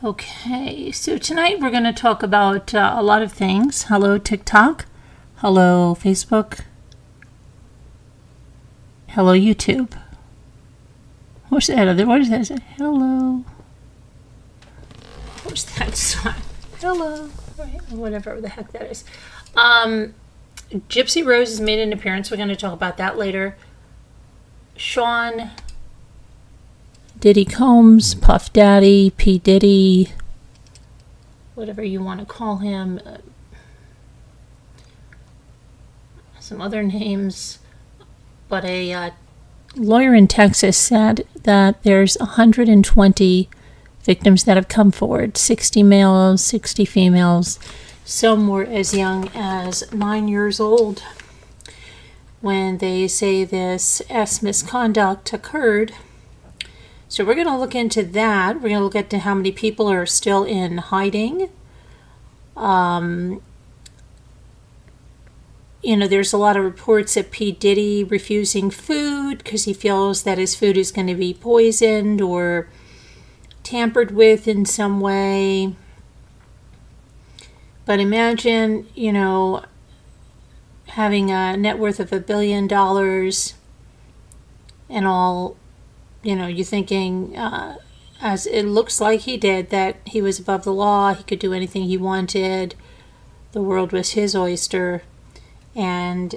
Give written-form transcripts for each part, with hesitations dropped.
Okay, so tonight we're going to talk about a lot of things. Hello, TikTok. Hello, Facebook. Hello, YouTube. What's that? What is that? Hello. What's that song? Hello. Whatever the heck that is. Gypsy Rose has made an appearance. We're going to talk about that later. Sean Diddy Combs, Puff Daddy, PDiddy, whatever you want to call him, some other names, but a lawyer in Texas said that there's 120 victims that have come forward, 60 males, 60 females. Some were as young as 9 years old when they say this misconduct occurred. So we're going to look into that. We're going to look into how many people are still in hiding. There's a lot of reports of P. Diddy refusing food because he feels that his food is going to be poisoned or tampered with in some way. But imagine, having a net worth of $1 billion and all. You're thinking, as it looks like he did, that he was above the law, he could do anything he wanted, the world was his oyster, and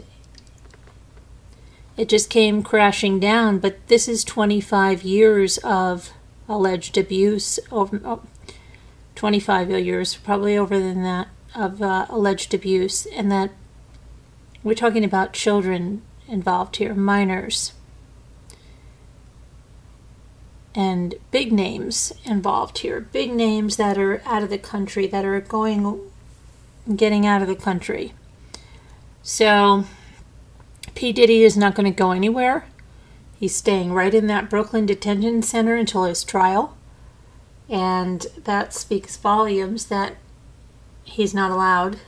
it just came crashing down. But this is 25 years of alleged abuse, 25 years, probably over than that, of alleged abuse, and that we're talking about children involved here, minors. And big names involved here. Big names that are out of the country, that are getting out of the country. So, P. Diddy is not going to go anywhere. He's staying right in that Brooklyn detention center until his trial. And that speaks volumes that he's not allowed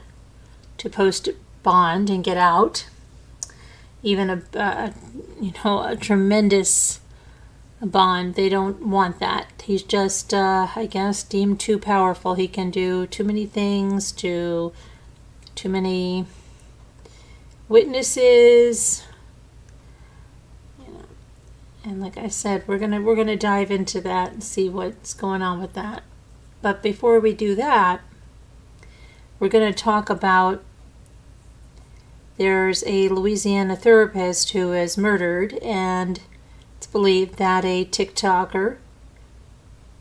to post bond and get out. Even a tremendous bond, they don't want that. He's just, I guess, deemed too powerful. He can do too many things to too many witnesses. And like I said, we're gonna dive into that and see what's going on with that. But before we do that, we're gonna talk about there's a Louisiana therapist who is murdered, and believed that a TikToker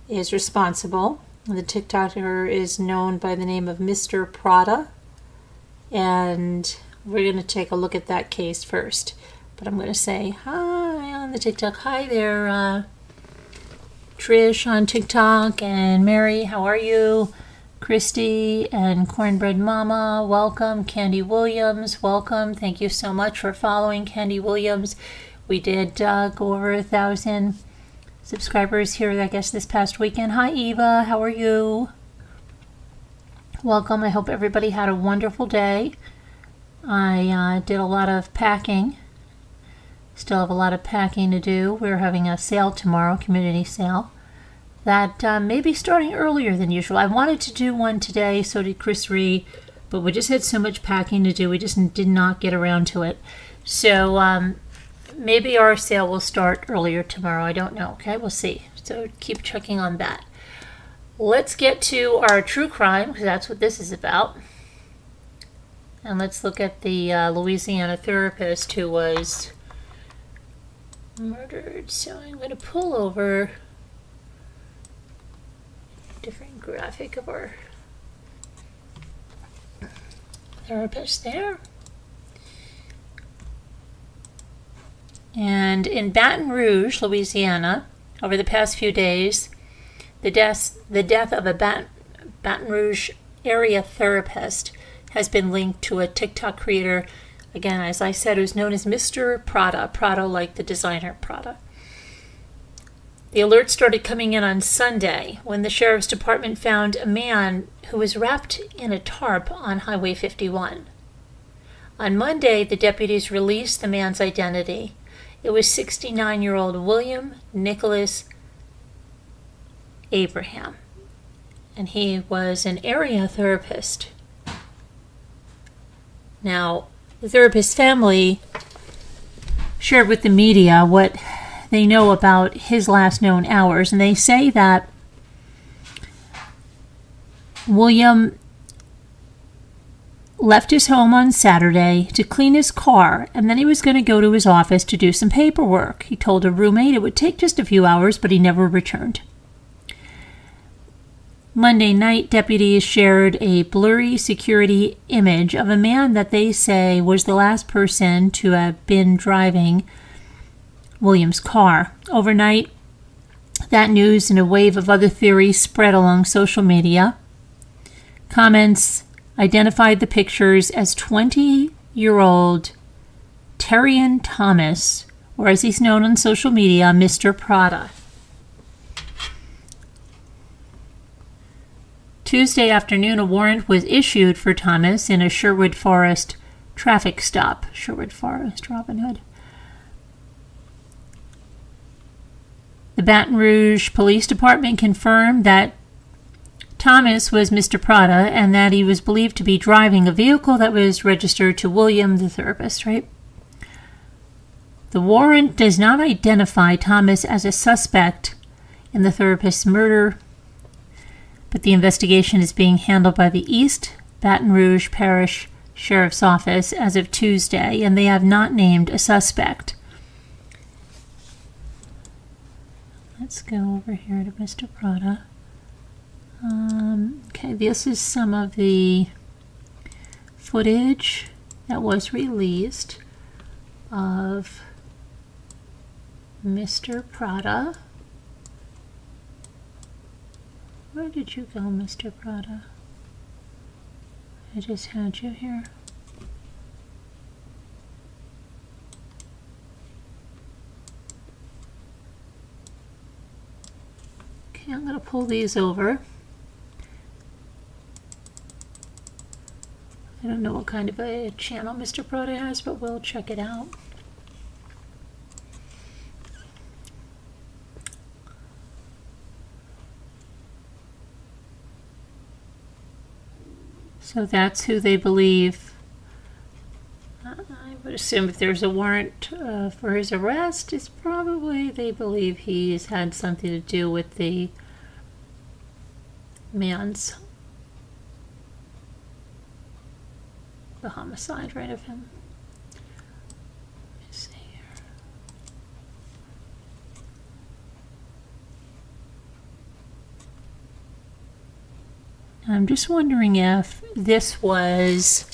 is responsible. The TikToker is known by the name of Mr. Prada, and we're going to take a look at that case first. But I'm going to say hi on the TikTok. Hi there, Trish on TikTok, and Mary, how are you? Christy and Cornbread Mama, welcome. Candy Williams, welcome. Thank you so much for following, Candy Williams. We did go over 1,000 subscribers here, I guess, this past weekend. Hi, Eva. How are you? Welcome. I hope everybody had a wonderful day. I did a lot of packing. Still have a lot of packing to do. We're having a sale tomorrow, community sale. That may be starting earlier than usual. I wanted to do one today, so did Chris Ree, but we just had so much packing to do, we just did not get around to it. So, maybe our sale will start earlier tomorrow. I don't know. Okay, we'll see. So keep checking on that. Let's get to our true crime, because that's what this is about. And let's look at the Louisiana therapist who was murdered. So I'm going to pull over a different graphic of our therapist there. And in Baton Rouge, Louisiana, over the past few days, the death of a Baton Rouge area therapist has been linked to a TikTok creator, again, as I said, who's known as Mr. Prada. Prada like the designer Prada. The alert started coming in on Sunday when the sheriff's department found a man who was wrapped in a tarp on Highway 51. On Monday, the deputies released the man's identity. It was 69-year-old William Nicholas Abraham. and he was an area therapist. Now, the therapist's family shared with the media what they know about his last known hours, and they say that William left his home on Saturday to clean his car, and then he was going to go to his office to do some paperwork. He told a roommate it would take just a few hours, but he never returned. Monday night, deputies shared a blurry security image of a man that they say was the last person to have been driving William's car. Overnight, that news and a wave of other theories spread along social media. Comments identified the pictures as 20-year-old Terrian Thomas, or as he's known on social media, Mr. Prada. Tuesday afternoon, a warrant was issued for Thomas in a Sherwood Forest traffic stop. Sherwood Forest, Robin Hood. The Baton Rouge Police Department confirmed that Thomas was Mr. Prada and that he was believed to be driving a vehicle that was registered to William, the therapist, right? The warrant does not identify Thomas as a suspect in the therapist's murder, but the investigation is being handled by the East Baton Rouge Parish Sheriff's Office as of Tuesday, and they have not named a suspect. Let's go over here to Mr. Prada. Okay, this is some of the footage that was released of Mr. Prada. Where did you go, Mr. Prada? I just had you here. Okay, I'm going to pull these over. I don't know what kind of a channel Mr. Prada has, but we'll check it out. So that's who they believe. I would assume if there's a warrant for his arrest, it's probably they believe he's had something to do with the homicide, right, of him. Let's see here. I'm just wondering if this was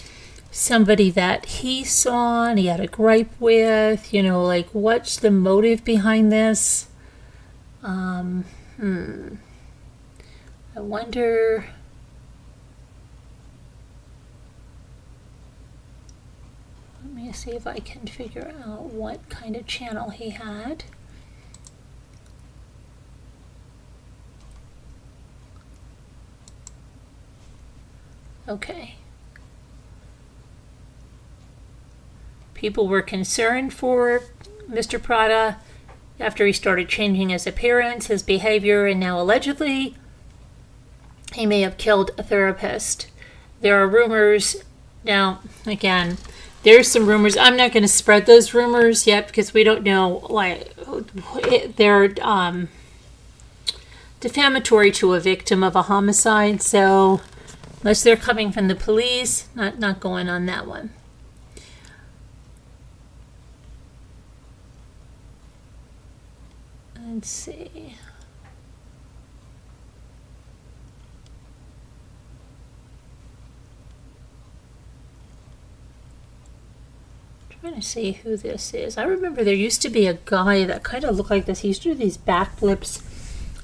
somebody that he saw and he had a gripe with, like what's the motive behind this? I wonder. Let me see if I can figure out what kind of channel he had. Okay. People were concerned for Mr. Prada after he started changing his appearance, his behavior, and now allegedly he may have killed a therapist. There are rumors. Now, again, there's some rumors. I'm not going to spread those rumors yet because we don't know. They're defamatory to a victim of a homicide, so unless they're coming from the police, not going on that one. Let's see. Trying to see who this is. I remember there used to be a guy that kind of looked like this. He used to do these backflips.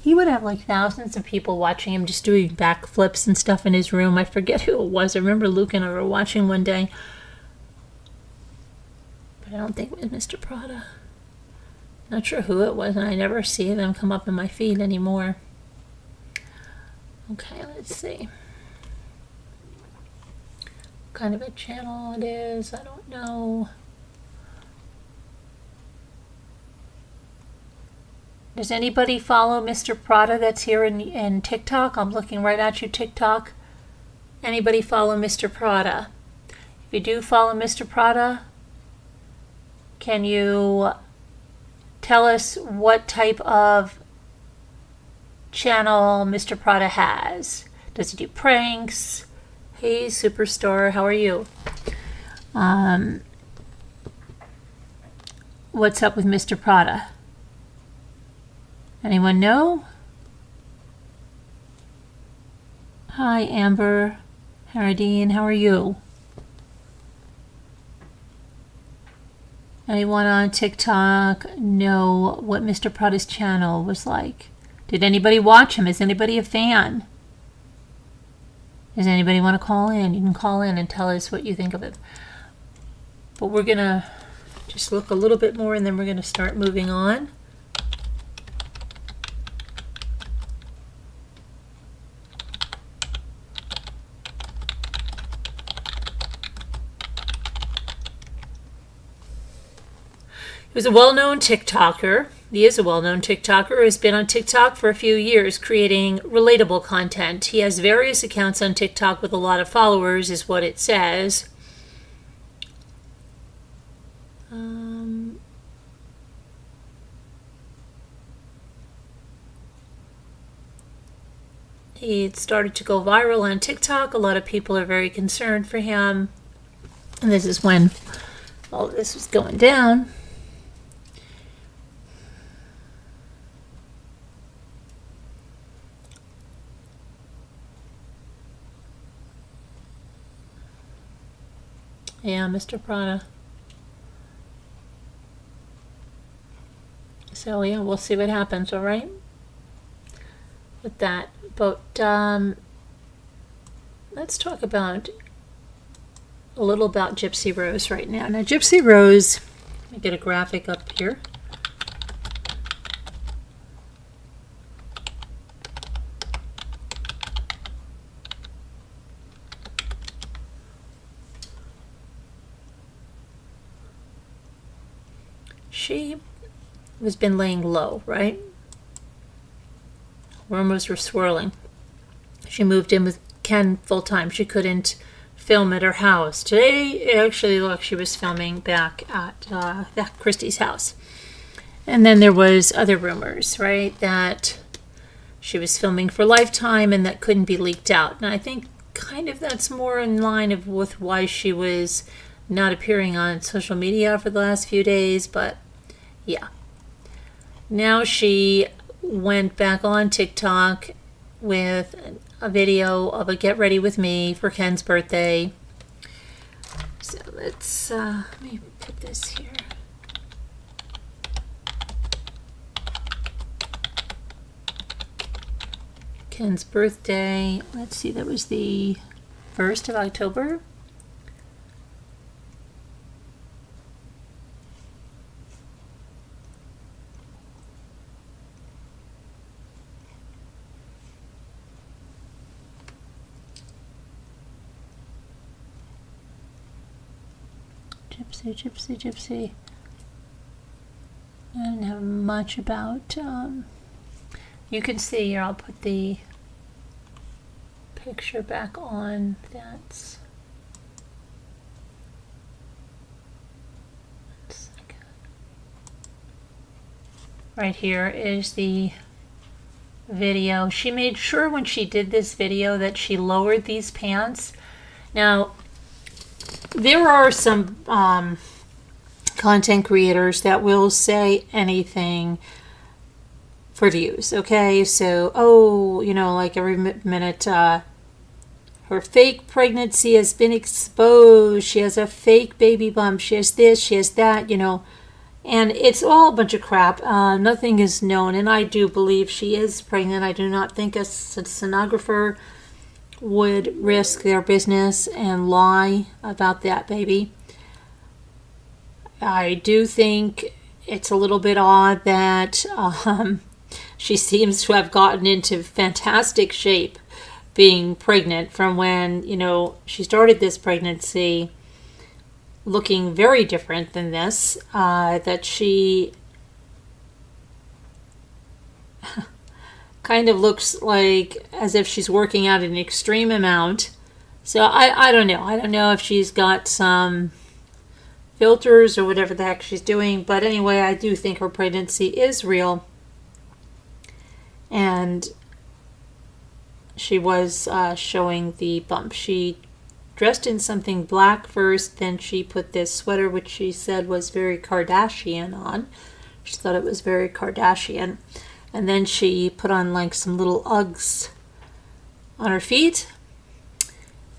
He would have like thousands of people watching him just doing backflips and stuff in his room. I forget who it was. I remember Luke and I were watching one day. But I don't think it was Mr. Prada. Not sure who it was, and I never see them come up in my feed anymore. Okay, let's see. What kind of a channel it is, I don't know. Does anybody follow Mr. Prada that's here in TikTok? I'm looking right at you, TikTok. Anybody follow Mr. Prada? If you do follow Mr. Prada, can you tell us what type of channel Mr. Prada has? Does he do pranks? Hey, Superstar, how are you? What's up with Mr. Prada? Anyone know? Hi, Amber. Haradine, how are you? Anyone on TikTok know what Mr. Prada's channel was like? Did anybody watch him? Is anybody a fan? Does anybody want to call in? You can call in and tell us what you think of it. But we're going to just look a little bit more and then we're going to start moving on. He was a well-known TikToker. He is a well-known TikToker who has been on TikTok for a few years creating relatable content. He has various accounts on TikTok with a lot of followers, is what it says. He started to go viral on TikTok. A lot of people are very concerned for him. And this is when all this was going down. Yeah, Mr. Prada. So yeah, we'll see what happens, all right? With that. But let's talk about a little about Gypsy Rose right now. Now, Gypsy Rose, let me get a graphic up here. She has been laying low, right? Rumors were swirling. She moved in with Ken full-time. She couldn't film at her house. Today, actually, look, she was filming back at Christie's house. And then there was other rumors, right, that she was filming for Lifetime and that couldn't be leaked out. And I think kind of that's more in line with why she was not appearing on social media for the last few days, but yeah. Now she went back on TikTok with a video of a get ready with me for Ken's birthday. So let's let me put this here. Ken's birthday, let's see, that was the 1st of October. Gypsy. I didn't have much about, you can see here, I'll put the picture back on. That's, right here is the video. She made sure when she did this video that she lowered these pants. Now, there are some content creators that will say anything for views, okay? So, oh, you know, like every minute, her fake pregnancy has been exposed. She has a fake baby bump. She has this, she has that, you know. And it's all a bunch of crap. Nothing is known. And I do believe she is pregnant. I do not think a sonographer would risk their business and lie about that baby. I do think it's a little bit odd that she seems to have gotten into fantastic shape being pregnant from when, you know, she started this pregnancy looking very different than this, that she kind of looks like as if she's working out an extreme amount. So I don't know. I don't know if she's got some filters or whatever the heck she's doing. But anyway, I do think her pregnancy is real. And she was showing the bump. She dressed in something black first, then she put this sweater, which she said was very Kardashian, on. She thought it was very Kardashian. And then she put on like some little Uggs on her feet.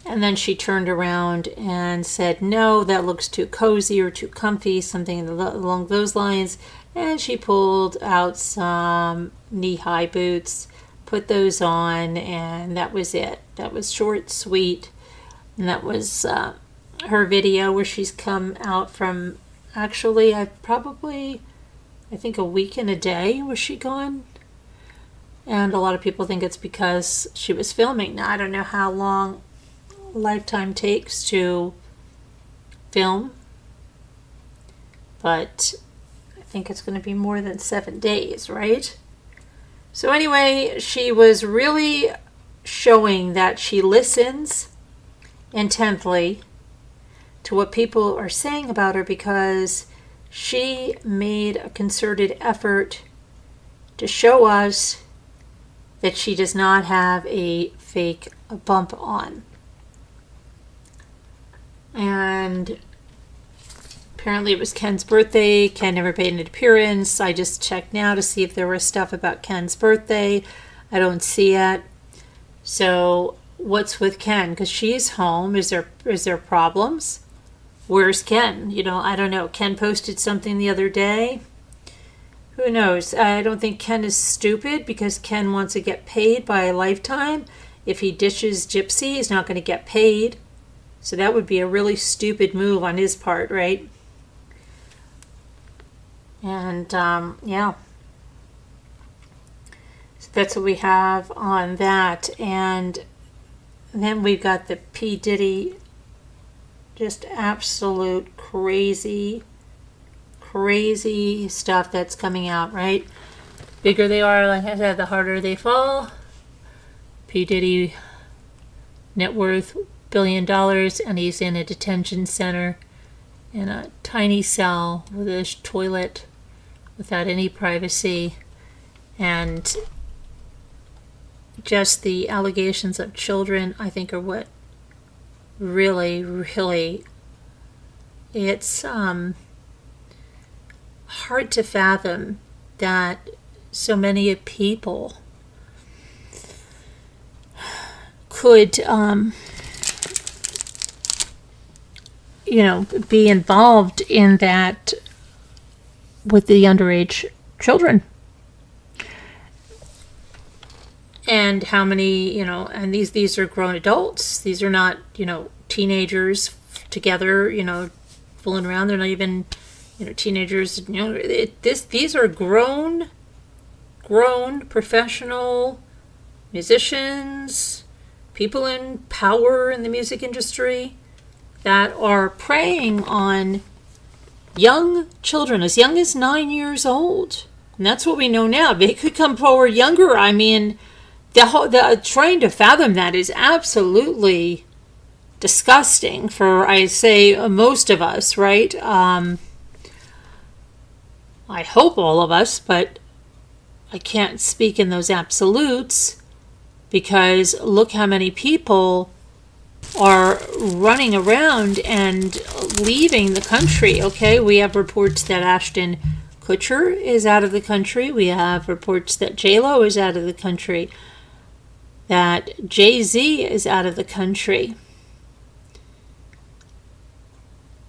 And then she turned around and said, no, that looks too cozy or too comfy, something along those lines. And she pulled out some knee-high boots, put those on, and that was it. That was short, sweet. And that was her video where she's come out from, actually, I think a week and a day was she gone. And a lot of people think it's because she was filming. Now, I don't know how long Lifetime takes to film, but I think it's going to be more than 7 days, right? So anyway, she was really showing that she listens intently to what people are saying about her, because she made a concerted effort to show us that she does not have a fake bump on. And apparently it was Ken's birthday. Ken never paid an appearance. I just checked now to see if there was stuff about Ken's birthday. I don't see it. So what's with Ken? Because she's home. Is there problems? Where's Ken? I don't know. Ken posted something the other day. Who knows? I don't think Ken is stupid, because Ken wants to get paid by Lifetime. If he ditches Gypsy, he's not going to get paid. So that would be a really stupid move on his part, right? And, yeah. So that's what we have on that. And then we've got the PDiddy, just absolute crazy stuff that's coming out, right? Bigger they are, like I said, the harder they fall. PDiddy net worth $1 billion, and he's in a detention center in a tiny cell with a toilet without any privacy, and just the allegations of children, I think, are what really, it's hard to fathom that so many people could be involved in that with the underage children. And how many, and these are grown adults. These are not, teenagers together, fooling around. They're not even, teenagers. These are grown professional musicians, people in power in the music industry, that are preying on young children as young as 9 years old. And that's what we know now. They could come forward younger. I mean, trying to fathom that is absolutely disgusting for, I say, most of us, right? I hope all of us, but I can't speak in those absolutes, because look how many people are running around and leaving the country. Okay, we have reports that Ashton Kutcher is out of the country. We have reports that J-Lo is out of the country, that Jay-Z is out of the country.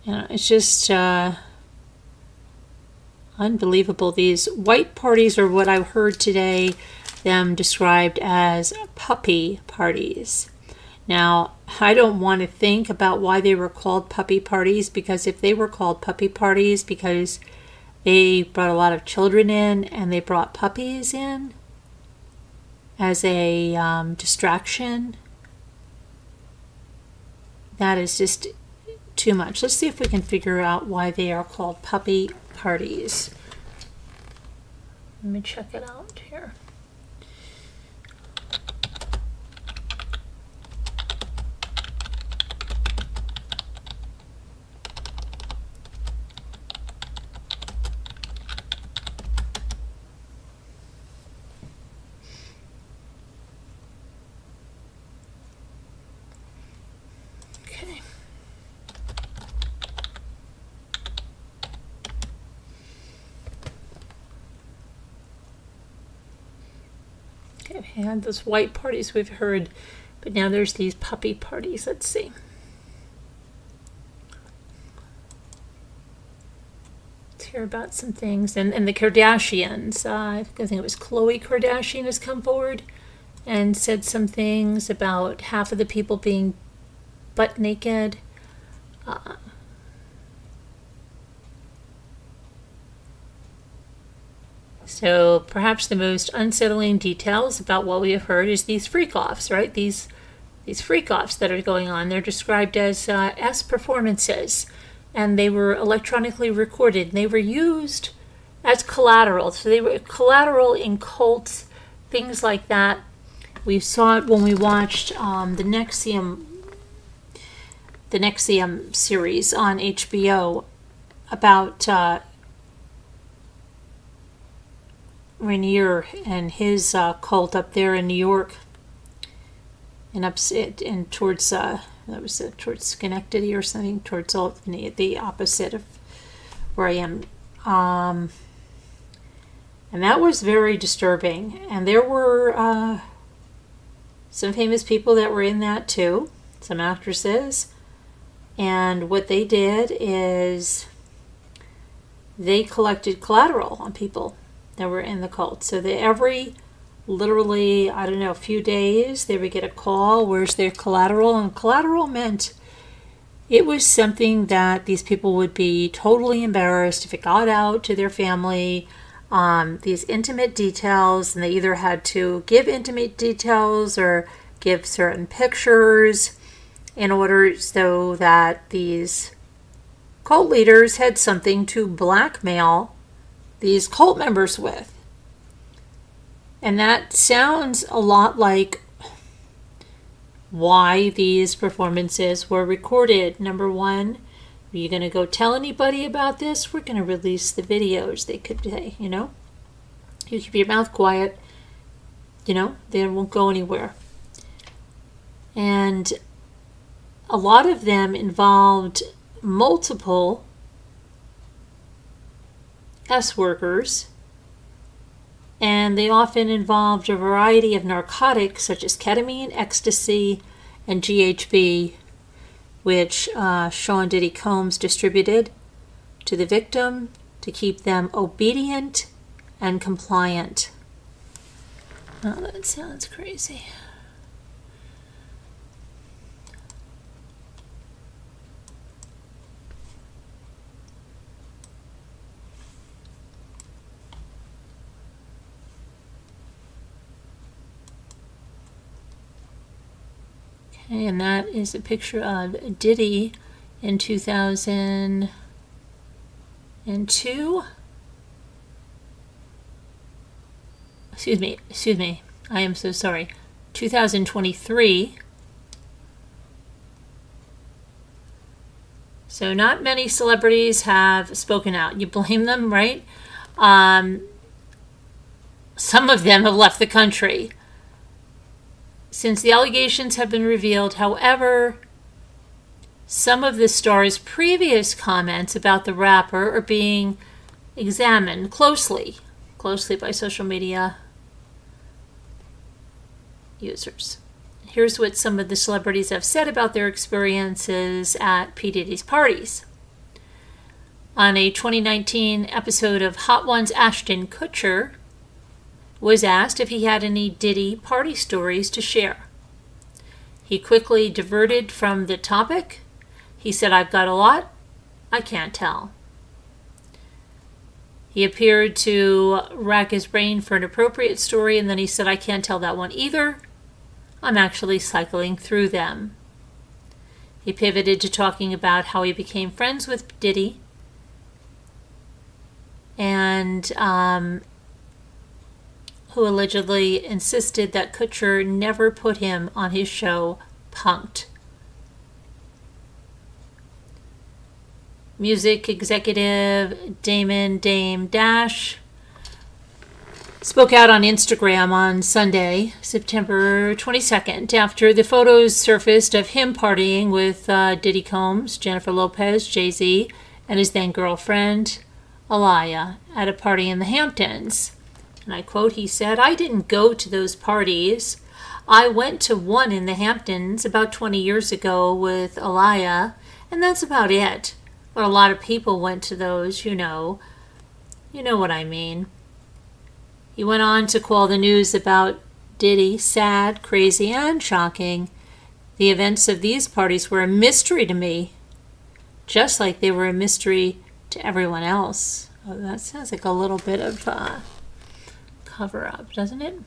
It's just unbelievable. These white parties are what I've heard today them described as puppy parties. Now, I don't want to think about why they were called puppy parties, because if they were called puppy parties because they brought a lot of children in and they brought puppies in as a distraction, that is just too much. Let's see if we can figure out why they are called puppy parties. Let me check it out here. They've had those white parties we've heard, but now there's these puppy parties. Let's see. Let's hear about some things. And the Kardashians, I think it was Khloe Kardashian has come forward and said some things about half of the people being butt naked. So perhaps the most unsettling details about what we have heard is these freak-offs, right? These freak-offs that are going on. They're described as S performances, and they were electronically recorded. And they were used as collateral. So they were collateral in cults, things like that. We saw it when we watched the NXIVM series on HBO about Rainier and his cult up there in New York, and towards towards Schenectady or something, towards the opposite of where I am, and that was very disturbing. And there were some famous people that were in that too, some actresses, and what they did is they collected collateral on people that were in the cult. So that every, literally, I don't know, a few days, they would get a call, where's their collateral? And collateral meant it was something that these people would be totally embarrassed if it got out to their family, these intimate details, and they either had to give intimate details or give certain pictures in order so that these cult leaders had something to blackmail these cult members with. And that sounds a lot like why these performances were recorded. Number one, are you going to go tell anybody about this? We're going to release the videos. They could say, you keep your mouth quiet, they won't go anywhere. And a lot of them involved multiple S workers, and they often involved a variety of narcotics such as ketamine, ecstasy, and GHB, which Sean Diddy Combs distributed to the victim to keep them obedient and compliant. Oh, that sounds crazy. And that is a picture of Diddy in 2002. Excuse me. I am so sorry. 2023. So not many celebrities have spoken out. You blame them, right? Some of them have left the country since the allegations have been revealed. However, some of the star's previous comments about the rapper are being examined closely by social media users. Here's what some of the celebrities have said about their experiences at PDiddy's parties. On a 2019 episode of Hot Ones, Ashton Kutcher was asked if he had any Diddy party stories to share. He quickly diverted from the topic. He said, "I've got a lot. I can't tell." He appeared to rack his brain for an appropriate story, and then he said, "I can't tell that one either. I'm actually cycling through them." He pivoted to talking about how he became friends with Diddy and who allegedly insisted that Kutcher never put him on his show, Punk'd. Music executive Dame Dash spoke out on Instagram on Sunday, September 22nd, after the photos surfaced of him partying with Diddy Combs, Jennifer Lopez, Jay-Z, and his then girlfriend, Alaya, at a party in the Hamptons. and I quote, he said, "I didn't go to those parties. I went to one in the Hamptons about 20 years ago with Aliyah, and that's about it. But a lot of people went to those, you know. You know what I mean." He went on to call the news about Diddy sad, crazy, and shocking. "The events of these parties were a mystery to me, just like they were a mystery to everyone else." Oh, that sounds like a little bit of cover-up, doesn't it?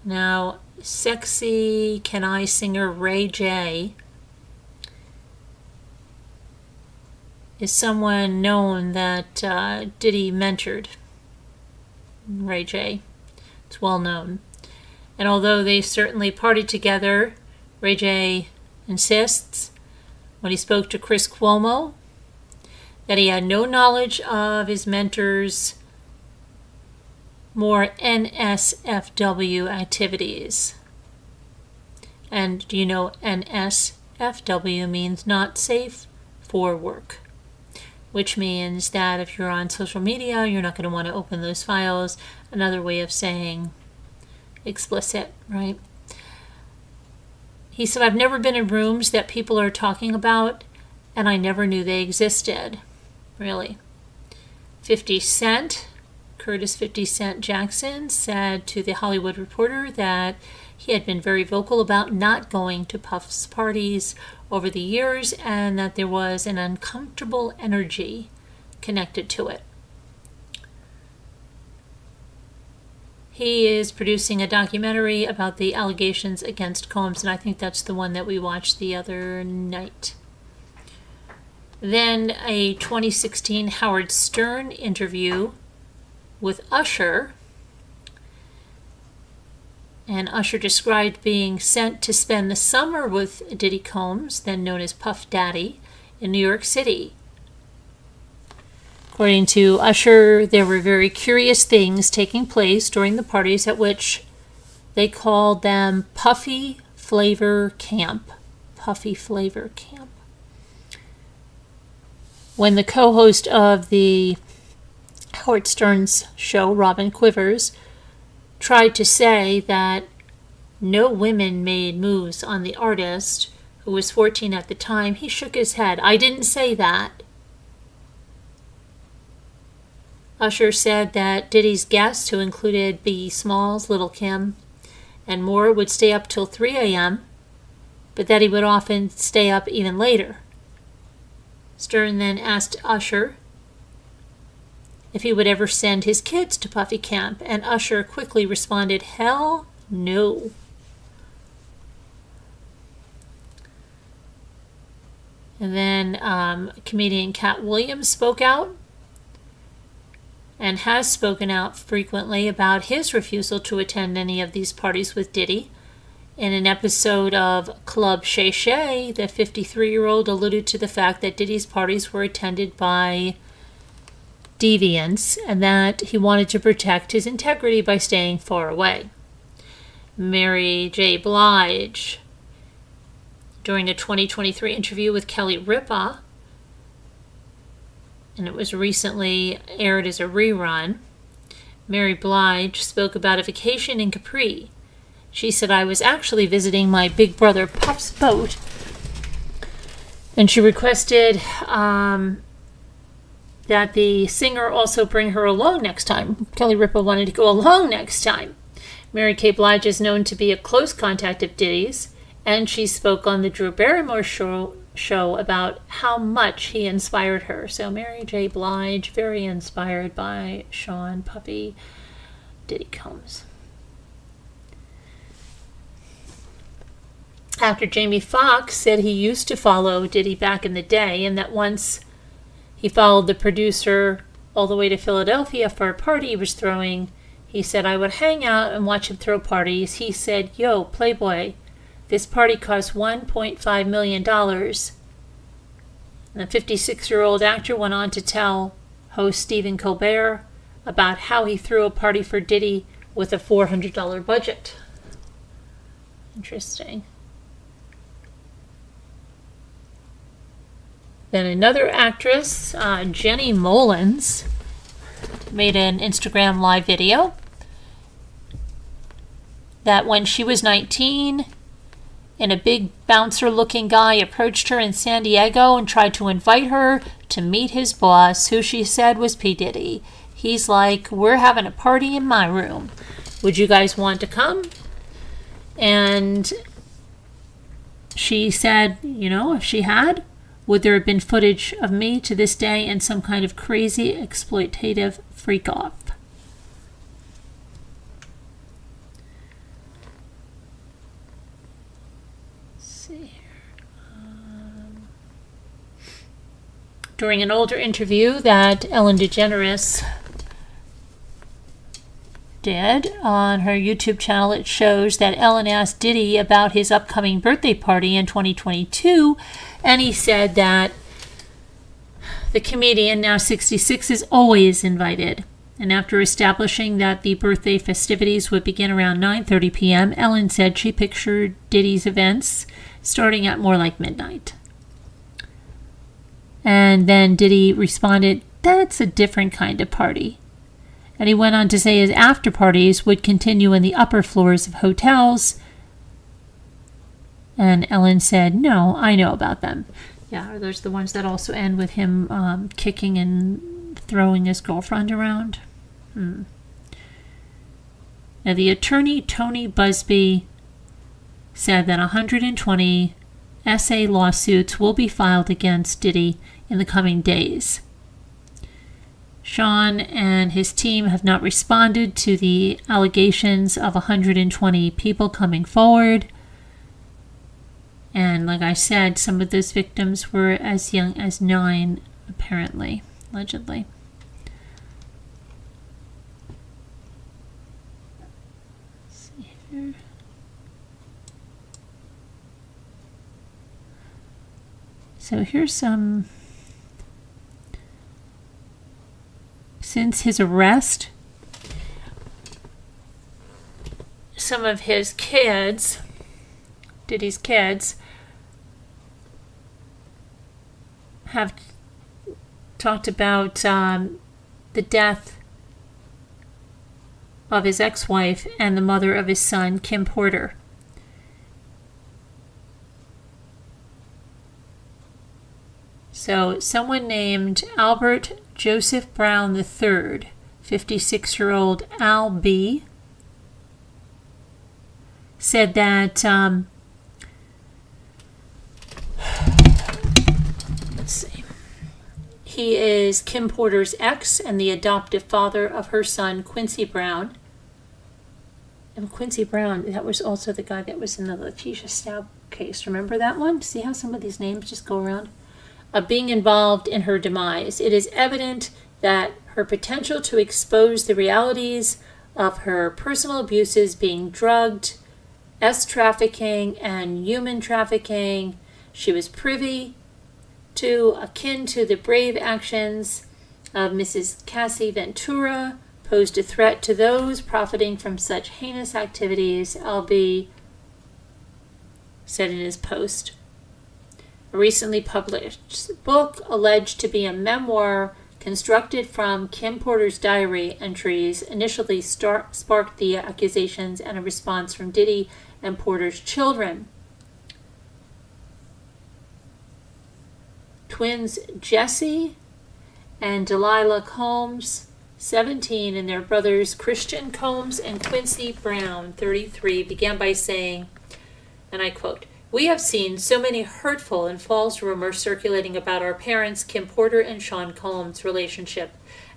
Now, sexy Can I singer Ray J is someone known that Diddy mentored. Ray J. It's well known. And although they certainly partied together, Ray J insists, when he spoke to Chris Cuomo, that he had no knowledge of his mentor's more NSFW activities. And do you know NSFW means not safe for work? Which means that if you're on social media, you're not going to want to open those files. Another way of saying explicit, right? He said, "I've never been in rooms that people are talking about, and I never knew they existed." Really. 50 Cent, Curtis 50 Cent Jackson, said to The Hollywood Reporter that he had been very vocal about not going to Puff's parties over the years and that there was an uncomfortable energy connected to it. He is producing a documentary about the allegations against Combs, and I think that's the one that we watched the other night. Then a 2016 Howard Stern interview with Usher. And Usher described being sent to spend the summer with Diddy Combs, then known as Puff Daddy, in New York City. According to Usher, there were very curious things taking place during the parties at which they called them Puffy Flavor Camp. Puffy Flavor Camp. When the co-host of the Howard Stern's show, Robin Quivers, tried to say that no women made moves on the artist, who was 14 at the time, he shook his head. "I didn't say that." Usher said that Diddy's guests, who included Biggie Smalls, Lil' Kim, and more, would stay up till 3 a.m., but that he would often stay up even later. Stern then asked Usher if he would ever send his kids to Puffy Camp, and Usher quickly responded, "Hell no." And then comedian Cat Williams spoke out and has spoken out frequently about his refusal to attend any of these parties with Diddy. In an episode of Club Shay Shay, the 53-year-old alluded to the fact that Diddy's parties were attended by deviants and that he wanted to protect his integrity by staying far away. Mary J. Blige, during a 2023 interview with Kelly Ripa, and it was recently aired as a rerun, Mary Blige spoke about a vacation in Capri. She said, "I was actually visiting my big brother Puff's boat," and she requested that the singer also bring her along next time. Kelly Ripa wanted to go along next time. Mary K. Blige is known to be a close contact of Diddy's, and she spoke on the Drew Barrymore show about how much he inspired her. So Mary J. Blige, very inspired by Sean Puffy Diddy Combs. Actor Jamie Foxx said he used to follow Diddy back in the day, and that once he followed the producer all the way to Philadelphia for a party he was throwing. He said, "I would hang out and watch him throw parties." He said, "Yo, Playboy, this party cost $1.5 million. And the 56-year-old actor went on to tell host Stephen Colbert about how he threw a party for Diddy with a $400 budget. Interesting. Then another actress, Jenny Molins, made an Instagram live video that when she was 19 and a big bouncer-looking guy approached her in San Diego and tried to invite her to meet his boss, who she said was P. He's like, we're having a party in my room. Would you guys want to come? And she said, you know, if she had, would there have been footage of me to this day in some kind of crazy exploitative freak-off? During an older interview that Ellen DeGeneres did on her YouTube channel, it shows that Ellen asked Diddy about his upcoming birthday party in 2022, and he said that the comedian, now 66, is always invited. And after establishing that the birthday festivities would begin around 9:30 p.m., Ellen said she pictured Diddy's events starting at more like midnight. And then Diddy responded, that's a different kind of party. And he went on to say his after parties would continue in the upper floors of hotels. And Ellen said, no, I know about them. Yeah, are those the ones that also end with him kicking and throwing his girlfriend around? Now, the attorney, Tony Busby, said that 120 SA lawsuits will be filed against Diddy in the coming days. Sean and his team have not responded to the allegations of 120 people coming forward. And like I said, some of those victims were as young as 9, apparently, allegedly. Let's see here. So here's some. Since his arrest, some of his kids, Diddy's kids, have talked about the death of his ex-wife and the mother of his son, Kim Porter. So someone named Albert Joseph Brown III, 56-year-old Al B., said that, let's see, he is Kim Porter's ex and the adoptive father of her son, Quincy Brown. And Quincy Brown, that was also the guy that was in the Letitia Staub case. Remember that one? See how some of these names just go around? Being involved in her demise. It is evident that her potential to expose the realities of her personal abuses, being drugged, trafficking, and human trafficking, she was privy to, akin to the brave actions of Mrs. Cassie Ventura, posed a threat to those profiting from such heinous activities, Albee said in his post. A recently published book alleged to be a memoir constructed from Kim Porter's diary entries initially sparked the accusations and a response from Diddy and Porter's children. Twins Jesse and Delilah Combs, 17, and their brothers Christian Combs and Quincy Brown, 33, began by saying, and I quote, "We have seen so many hurtful and false rumors circulating about our parents, Kim Porter and Sean Combs' relationship,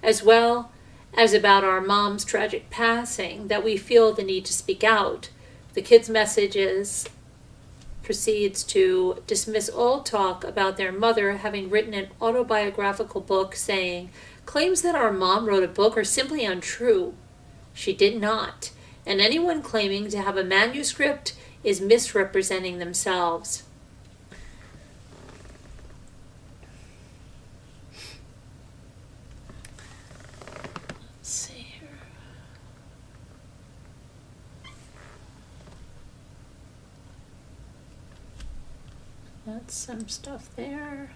as well as about our mom's tragic passing, that we feel the need to speak out. The kids' messages proceeds to dismiss all talk about their mother having written an autobiographical book, saying, claims that our mom wrote a book are simply untrue. She did not, and anyone claiming to have a manuscript is misrepresenting themselves." Let's see here. That's some stuff there.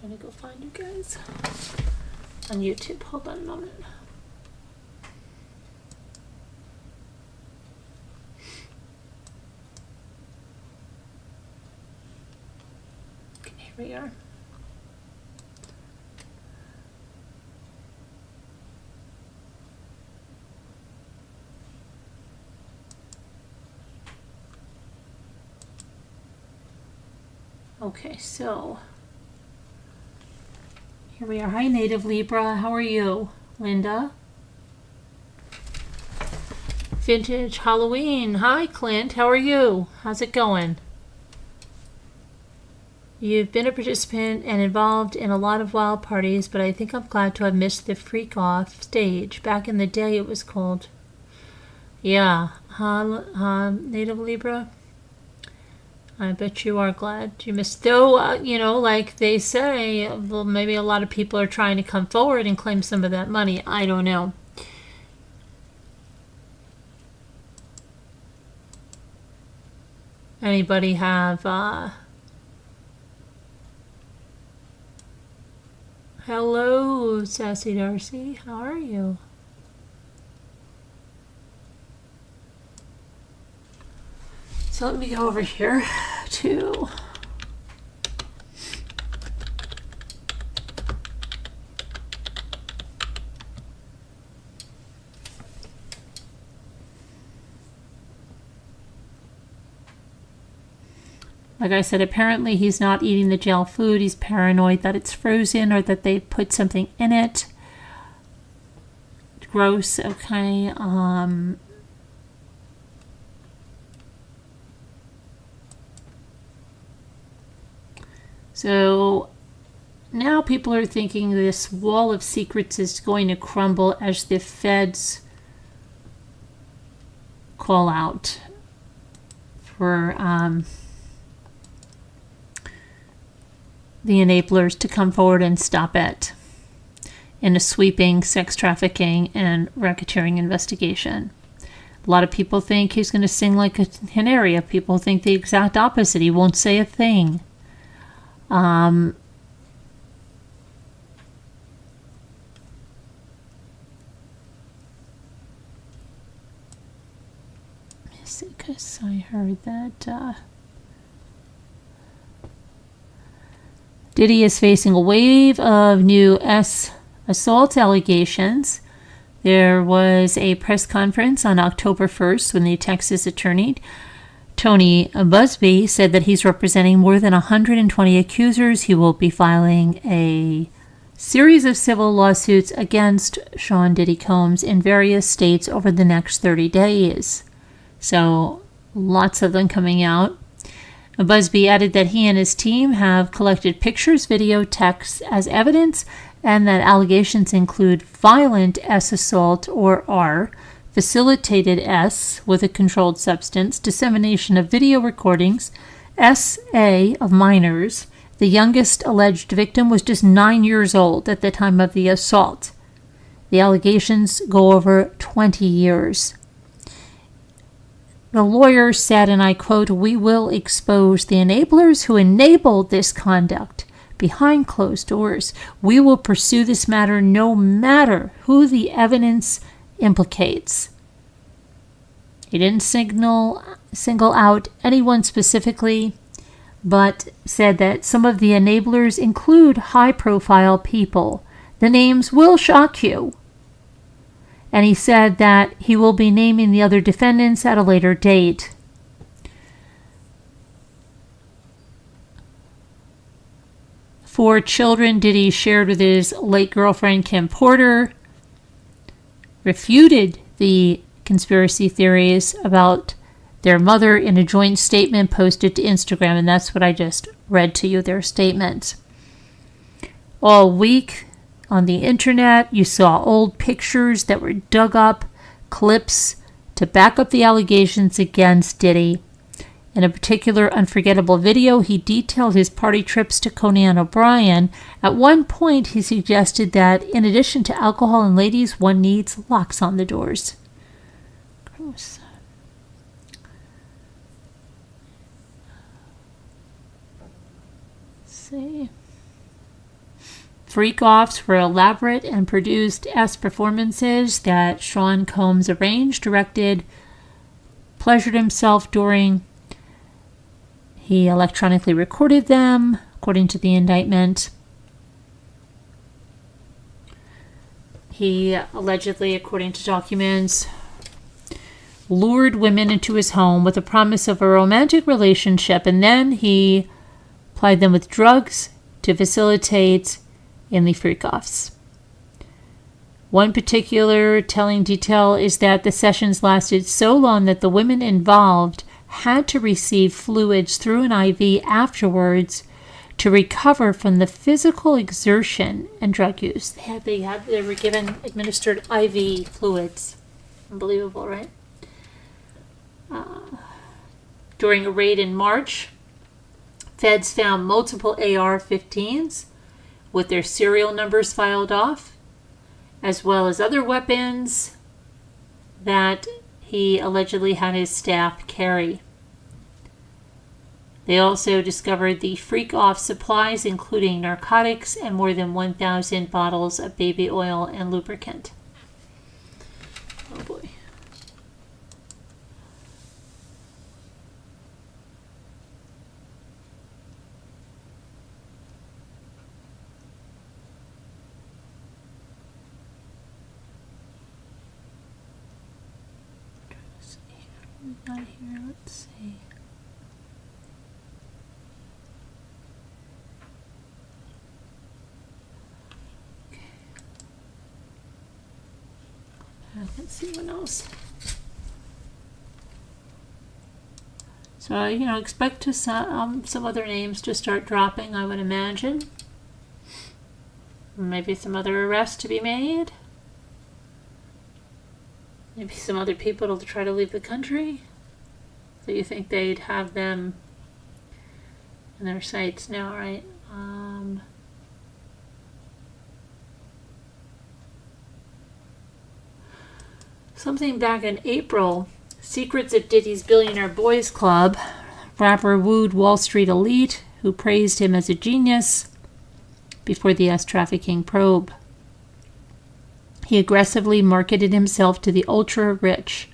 trying to go find you guys on YouTube. Hold on a moment. Okay, here we are. Okay, so here we are. Hi, Native Libra. How are you, Linda? Vintage Halloween. Hi, Clint. How are you? How's it going? You've been a participant and involved in a lot of wild parties, but I think I'm glad to have missed the freak off stage. Back in the day, it was called. Yeah, Native Libra. I bet you are glad you missed. Though, you know, like they say, well, maybe a lot of people are trying to come forward and claim some of that money. I don't know. Anybody have, hello, Sassy Darcy. How are you? So let me go over here to like I said, apparently he's not eating the jail food. He's paranoid that it's frozen or that they put something in it. Gross, okay. So now people are thinking this wall of secrets is going to crumble as the feds call out for the enablers to come forward and stop it in a sweeping sex trafficking and racketeering investigation. A lot of people think he's going to sing like a canary. People think the exact opposite. He won't say a thing. Because I heard that Diddy is facing a wave of new assault allegations. There was a press conference on October 1st when the Texas attorney Tony Busby said that he's representing more than 120 accusers. He will be filing a series of civil lawsuits against Sean Diddy Combs in various states over the next 30 days. So lots of them coming out. Busby added that he and his team have collected pictures, video, texts as evidence, and that allegations include violent S assault or R, facilitated S with a controlled substance, dissemination of video recordings, SA of minors. The youngest alleged victim was just 9 years old at the time of the assault. The allegations go over 20 years. The lawyer said, and I quote, "We will expose the enablers who enabled this conduct behind closed doors. We will pursue this matter no matter who the evidence implicates." He didn't single out anyone specifically, but said that some of the enablers include high-profile people. The names will shock you. And he said that he will be naming the other defendants at a later date. Four children Diddy shared with his late girlfriend Kim Porter refuted the conspiracy theories about their mother in a joint statement posted to Instagram, and that's what I just read to you, their statements. All week on the internet, you saw old pictures that were dug up, clips to back up the allegations against Diddy. In a particular unforgettable video, he detailed his party trips to Conan O'Brien. At one point, he suggested that in addition to alcohol and ladies, one needs locks on the doors. Gross. Let's see. freak-offs were elaborate and produced as performances that Sean Combs arranged, directed, pleasured himself during. He electronically recorded them, according to the indictment. He allegedly, according to documents, lured women into his home with a promise of a romantic relationship, and then he plied them with drugs to facilitate in the freak-offs. One particular telling detail is that the sessions lasted so long that the women involved had to receive fluids through an IV afterwards to recover from the physical exertion and drug use. They were administered IV fluids. Unbelievable, right? During a raid in March, feds found multiple AR-15s with their serial numbers filed off, as well as other weapons that he allegedly had his staff carry. They also discovered the freak-off supplies, including narcotics and more than 1,000 bottles of baby oil and lubricant. Oh boy. Not here, let's see. Okay. Let's see what else. So, expect to some other names to start dropping, I would imagine. Maybe some other arrests to be made. Maybe some other people to try to leave the country. So you think they'd have them in their sights now, right? Something back in April, secrets of Diddy's Billionaire Boys Club. Rapper wooed Wall Street elite who praised him as a genius before the trafficking probe. He aggressively marketed himself to the ultra-rich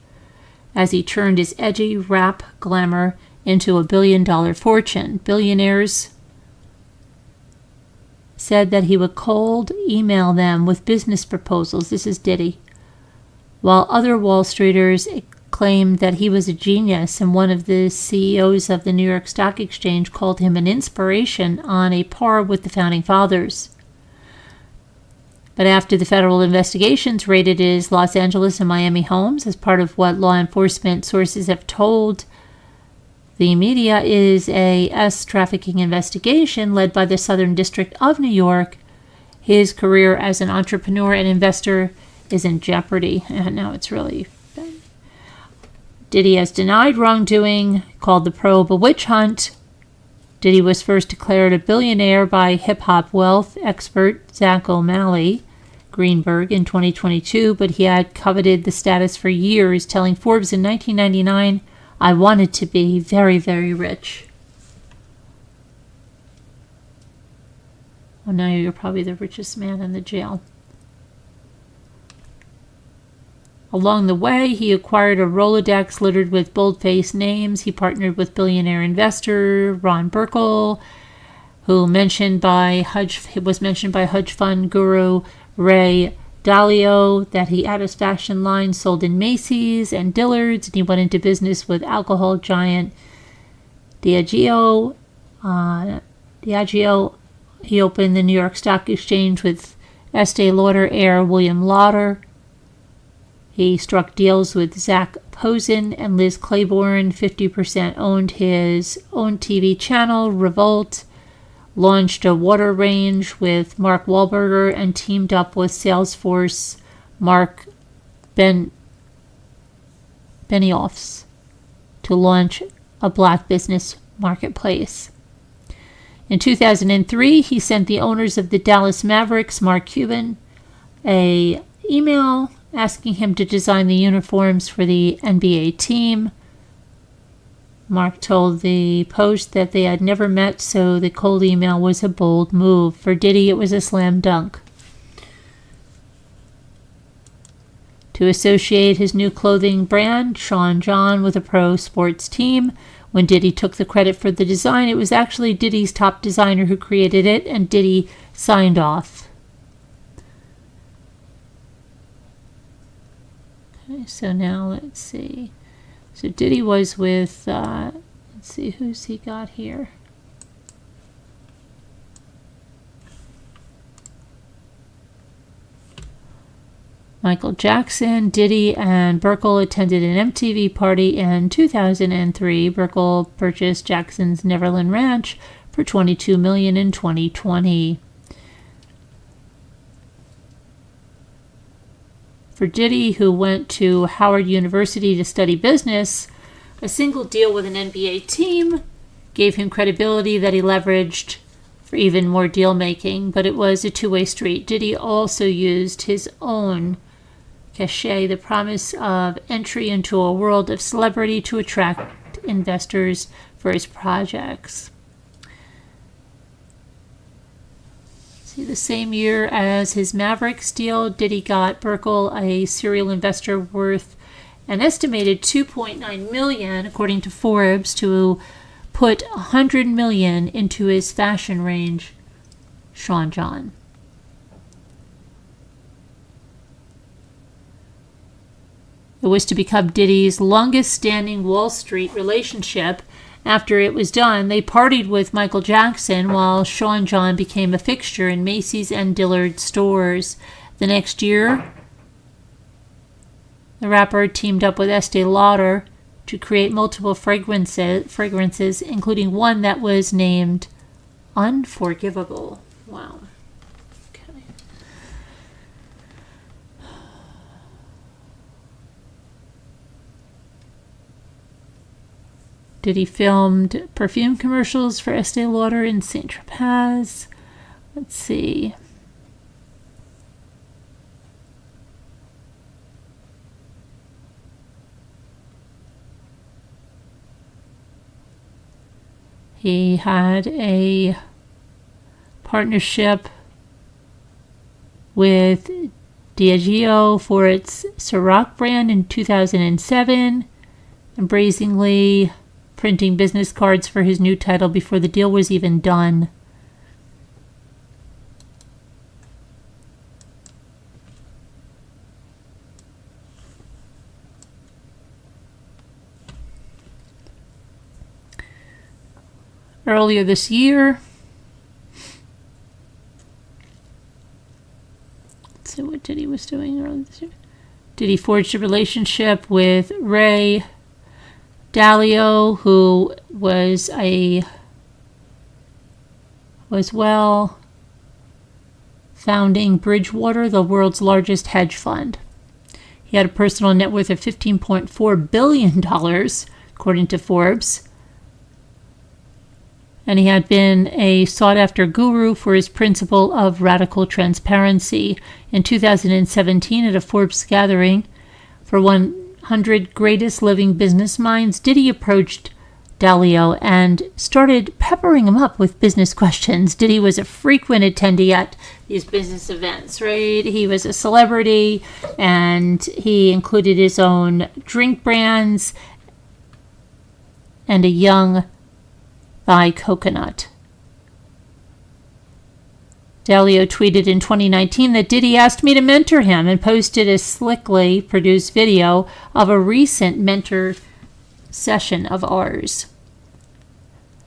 as he turned his edgy rap glamour into a billion-dollar fortune. Billionaires said that he would cold email them with business proposals. This is Diddy. While other Wall Streeters claimed that he was a genius, and one of the CEOs of the New York Stock Exchange called him an inspiration on a par with the Founding Fathers. But after the federal investigations raided his Los Angeles and Miami homes, as part of what law enforcement sources have told the media is a trafficking investigation led by the Southern District of New York, his career as an entrepreneur and investor is in jeopardy. And now it's really bad. Diddy has denied wrongdoing, called the probe a witch hunt. Diddy was first declared a billionaire by hip-hop wealth expert Zach O'Malley Greenberg in 2022, but he had coveted the status for years, telling Forbes in 1999, "I wanted to be very, very rich." Well, now you're probably the richest man in the jail. Along the way, he acquired a Rolodex littered with bold-faced names. He partnered with billionaire investor Ron Burkle, who was mentioned by hedge fund guru Ray Dalio, that he had his fashion line sold in Macy's and Dillard's, and he went into business with alcohol giant Diageo. He opened the New York Stock Exchange with Estee Lauder heir William Lauder. He struck deals with Zach Posen and Liz Claiborne, 50% owned his own TV channel, Revolt, launched a water range with Mark Wahlberger, and teamed up with Salesforce Mark Benioffs to launch a black business marketplace. In 2003, he sent the owners of the Dallas Mavericks, Mark Cuban, an email asking him to design the uniforms for the NBA team. Mark told the Post that they had never met, so the cold email was a bold move. For Diddy, it was a slam dunk. To associate his new clothing brand, Sean John, with a pro sports team. When Diddy took the credit for the design, it was actually Diddy's top designer who created it, and Diddy signed off. Okay, so now let's see. So Diddy was with, let's see, who's he got here? Michael Jackson, Diddy, and Burkle attended an MTV party in 2003. Burkle purchased Jackson's Neverland Ranch for $22 million in 2020. For Diddy, who went to Howard University to study business, a single deal with an NBA team gave him credibility that he leveraged for even more deal making, but it was a two-way street. Diddy also used his own cachet, the promise of entry into a world of celebrity, to attract investors for his projects. The same year as his Mavericks deal, Diddy got Burkle, a serial investor worth an estimated $2.9 million, according to Forbes, to put $100 million into his fashion range, Sean John. It was to become Diddy's longest-standing Wall Street relationship. After it was done, they partied with Michael Jackson while Sean John became a fixture in Macy's and Dillard stores. The next year, the rapper teamed up with Estee Lauder to create multiple fragrances, including one that was named Unforgivable. Wow. Okay. Diddy filmed perfume commercials for Estee Lauder in St. Tropez. Let's see. He had a partnership with Diageo for its Ciroc brand in 2007, and brazenly printing business cards for his new title before the deal was even done. Earlier this year, let's see what Diddy was doing earlier this year. Diddy forged a relationship with Ray Dalio, who was founding Bridgewater, the world's largest hedge fund. He had a personal net worth of $15.4 billion, according to Forbes. And he had been a sought-after guru for his principle of radical transparency. In 2017, at a Forbes gathering for 100 greatest living business minds, Diddy approached Dalio and started peppering him up with business questions. Diddy was a frequent attendee at these business events, right? He was a celebrity, and he included his own drink brands and a young Thai coconut. Dalio tweeted in 2019 that Diddy asked me to mentor him and posted a slickly produced video of a recent mentor session of ours.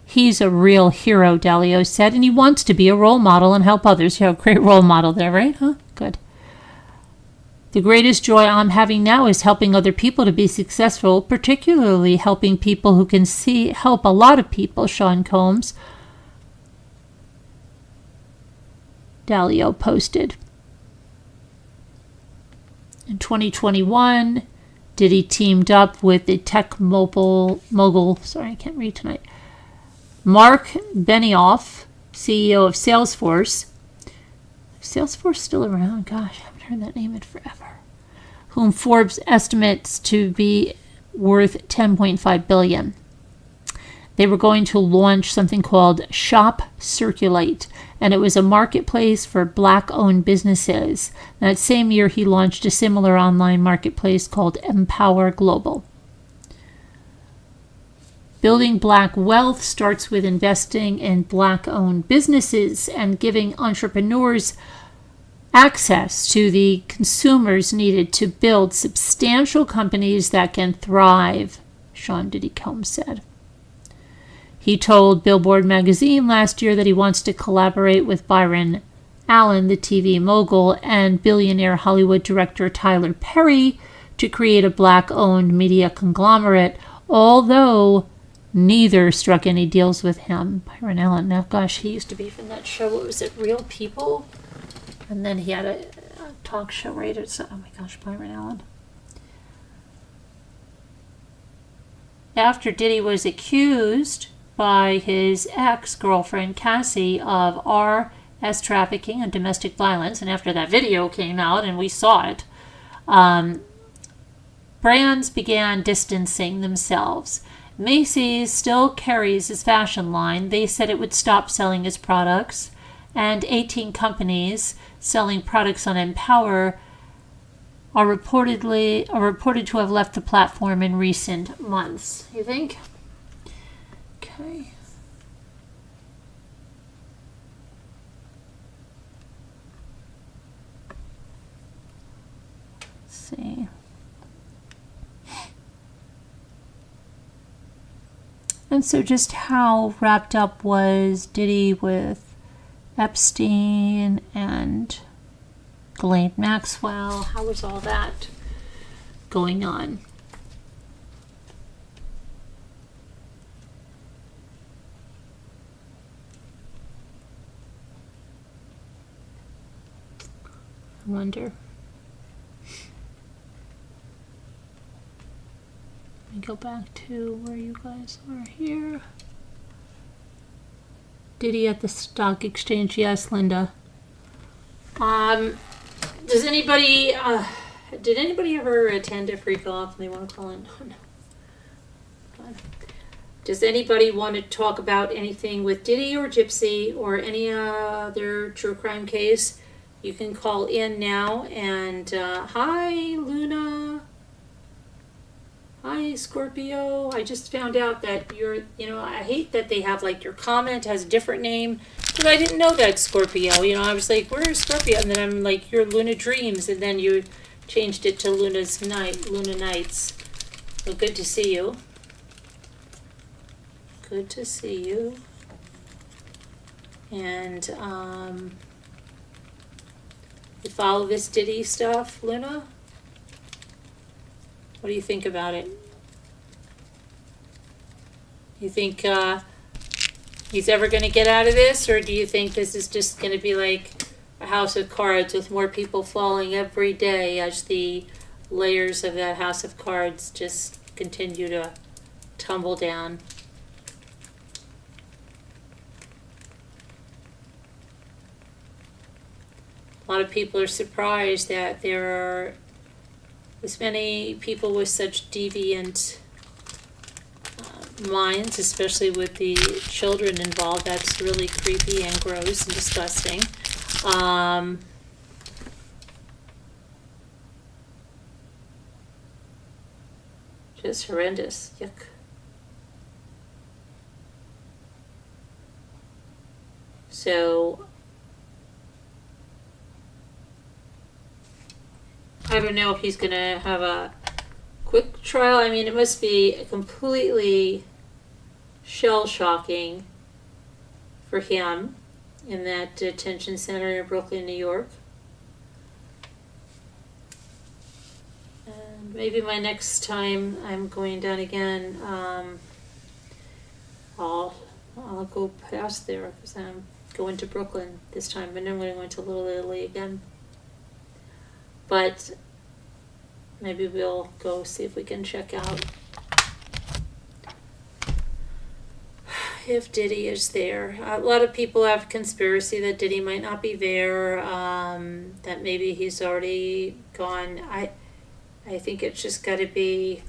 He's a real hero, Dalio said, and he wants to be a role model and help others. You have a great role model there, right? Huh? Good. The greatest joy I'm having now is helping other people to be successful, particularly helping people who can help a lot of people, Sean Combs, Dalio posted. In 2021, Diddy teamed up with the tech mogul, sorry, I can't read tonight, Mark Benioff, CEO of Salesforce. Is Salesforce still around? Gosh, I haven't heard that name in forever. Whom Forbes estimates to be worth $10.5 billion. they were going to launch something called Shop Circulate, and it was a marketplace for black-owned businesses. That same year, he launched a similar online marketplace called Empower Global. Building black wealth starts with investing in black-owned businesses and giving entrepreneurs access to the consumers needed to build substantial companies that can thrive, Sean Diddy Combs said. He told Billboard magazine last year that he wants to collaborate with Byron Allen, the TV mogul, and billionaire Hollywood director Tyler Perry to create a black-owned media conglomerate, although neither struck any deals with him. Byron Allen, now gosh, he used to be from that show, what was it, Real People? And then he had a talk show, right? Oh my gosh, Byron Allen. After Diddy was accused by his ex-girlfriend Cassie of RS trafficking and domestic violence, and after that video came out and we saw it, brands began distancing themselves. Macy's still carries his fashion line. They said it would stop selling his products, and 18 companies selling products on Empower are reported to have left the platform in recent months. You think? Okay. Let's see. And so just how wrapped up was Diddy with Epstein and Ghislaine Maxwell? How was all that going on? I wonder. Let me go back to where you guys are here. Diddy at the stock exchange. Yes, Linda. Does anybody, did anybody ever attend a free call and they want to call in? Oh, no. Does anybody want to talk about anything with Diddy or Gypsy or any other true crime case? You can call in now. And hi, Luna. Hi, Scorpio. I just found out that I hate that they have like your comment has a different name because I didn't know that, Scorpio. I was like, where's Scorpio? And then I'm like, your Luna Dreams. And then you changed it to Luna Nights. Well, good to see you. Good to see you. And you follow this Diddy stuff, Luna? What do you think about it? You think he's ever going to get out of this, or do you think this is just going to be like a house of cards with more people falling every day as the layers of that house of cards just continue to tumble down? A lot of people are surprised that there are as many people with such deviant minds, especially with the children involved. That's really creepy and gross and disgusting. Just horrendous. Yuck. So I don't know if he's going to have a quick trial. I mean, it must be completely shell-shocking for him in that detention center in Brooklyn, New York. And maybe my next time I'm going down again, I'll go past there because I'm going to Brooklyn this time, and I'm going to go into Little Italy again. But maybe we'll go see if we can check out if Diddy is there. A lot of people have conspiracy that Diddy might not be there, that maybe he's already gone. I think it's just got to be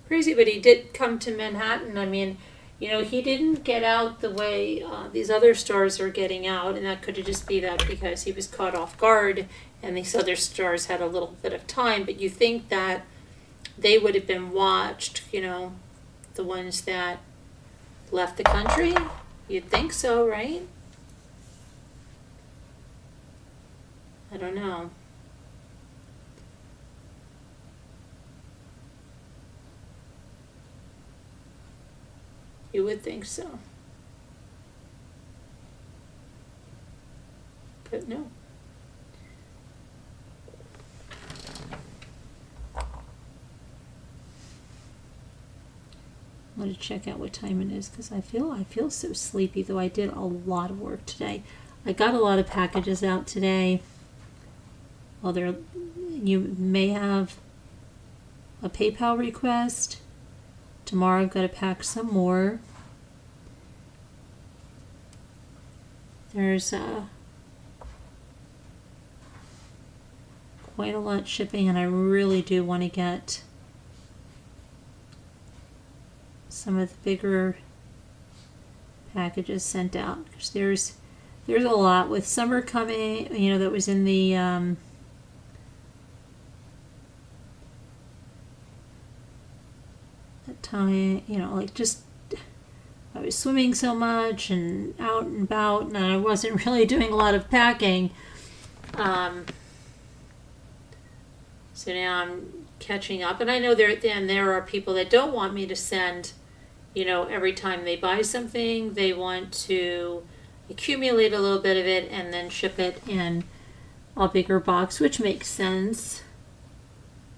crazy, but he did come to Manhattan. I mean, he didn't get out the way these other stars are getting out, and that could just be that because he was caught off guard, and these other stars had a little bit of time. But you think that they would have been watched, the ones that left the country? You'd think so, right? I don't know. You would think so. But no. I'm going to check out what time it is because I feel so sleepy, though I did a lot of work today. I got a lot of packages out today. Well, you may have a PayPal request. Tomorrow I've got to pack some more. There's quite a lot shipping, and I really do want to get some of the bigger packages sent out because there's a lot with summer coming. That was in the that time. Just I was swimming so much and out and about, and I wasn't really doing a lot of packing. So now I'm catching up, and I know there are people that don't want me to send. Every time they buy something, they want to accumulate a little bit of it and then ship it in a bigger box, which makes sense.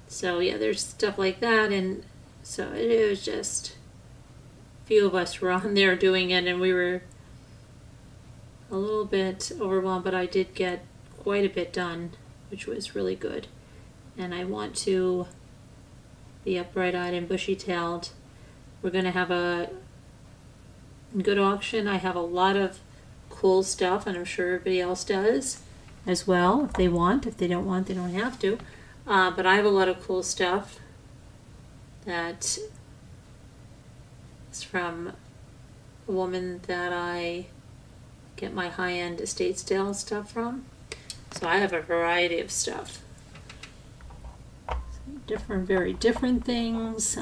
So yeah, there's stuff like that, and so it was just a few of us were on there doing it, and we were a little bit overwhelmed, but I did get quite a bit done, which was really good. And I want to be up bright-eyed and bushy-tailed. We're going to have a good auction. I have a lot of cool stuff, and I'm sure everybody else does as well if they want. If they don't want, they don't have to. But I have a lot of cool stuff that is from a woman that I get my high-end estate sale stuff from. So I have a variety of stuff. Some very different things.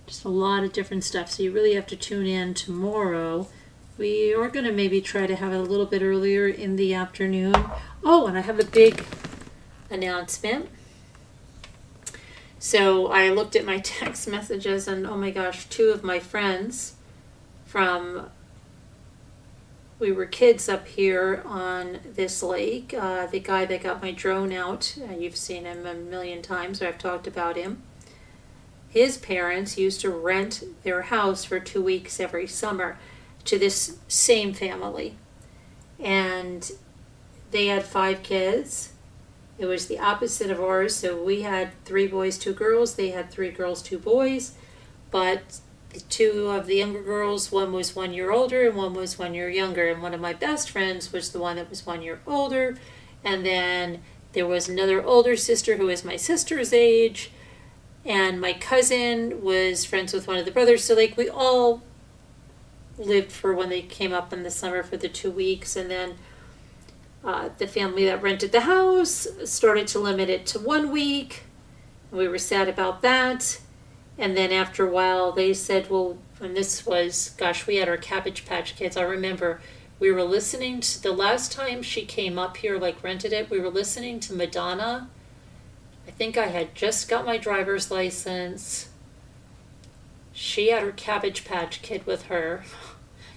Just a lot of different stuff. So you really have to tune in tomorrow. We are going to maybe try to have it a little bit earlier in the afternoon. Oh, and I have a big announcement. So I looked at my text messages, and oh my gosh, two of my friends we were kids up here on this lake. The guy that got my drone out, you've seen him a million times, or I've talked about him. His parents used to rent their house for 2 weeks every summer to this same family. And they had 5 kids. It was the opposite of ours. So we had 3 boys, 2 girls. They had 3 girls, 2 boys. But the 2 of the younger girls, one was 1 year older and one was 1 year younger. And one of my best friends was the one that was 1 year older. And then there was another older sister who was my sister's age. And my cousin was friends with one of the brothers. So we all lived for when they came up in the summer for the 2 weeks. And then the family that rented the house started to limit it to 1 week. We were sad about that. And then after a while they said, well, and this was, gosh, we had our Cabbage Patch Kids. I remember we were listening to, the last time she came up here, rented it, we were listening to Madonna. I think I had just got my driver's license. She had her Cabbage Patch Kid with her.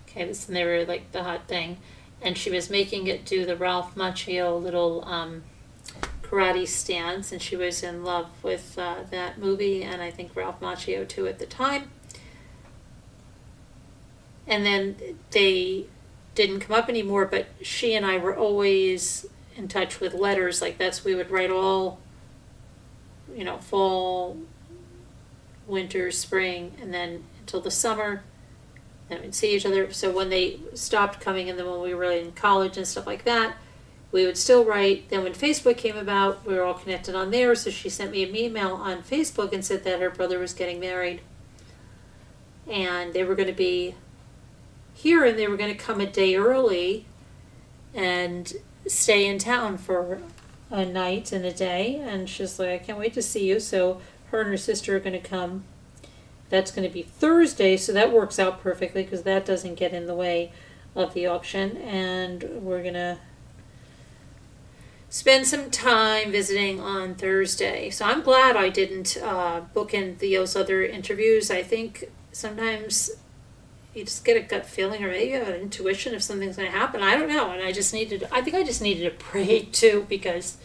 Okay, and they were the hot thing. And she was making it do the Ralph Macchio little karate stance, and she was in love with that movie, and I think Ralph Macchio too at the time. And then they didn't come up anymore, but she and I were always in touch with letters. We would write all, fall, winter, spring, and then until the summer. Then we'd see each other. So when they stopped coming, and then when we were in college and stuff like that, we would still write. Then when Facebook came about, we were all connected on there, so she sent me an email on Facebook and said that her brother was getting married. And they were going to be here, and they were going to come a day early and stay in town for a night and a day. And she's like, I can't wait to see you. So her and her sister are going to come. That's going to be Thursday, so that works out perfectly because that doesn't get in the way of the auction. And we're going to spend some time visiting on Thursday. So I'm glad I didn't book in those other interviews. I think sometimes you just get a gut feeling or maybe an intuition if something's going to happen. I don't know. And I think I just needed to pray too because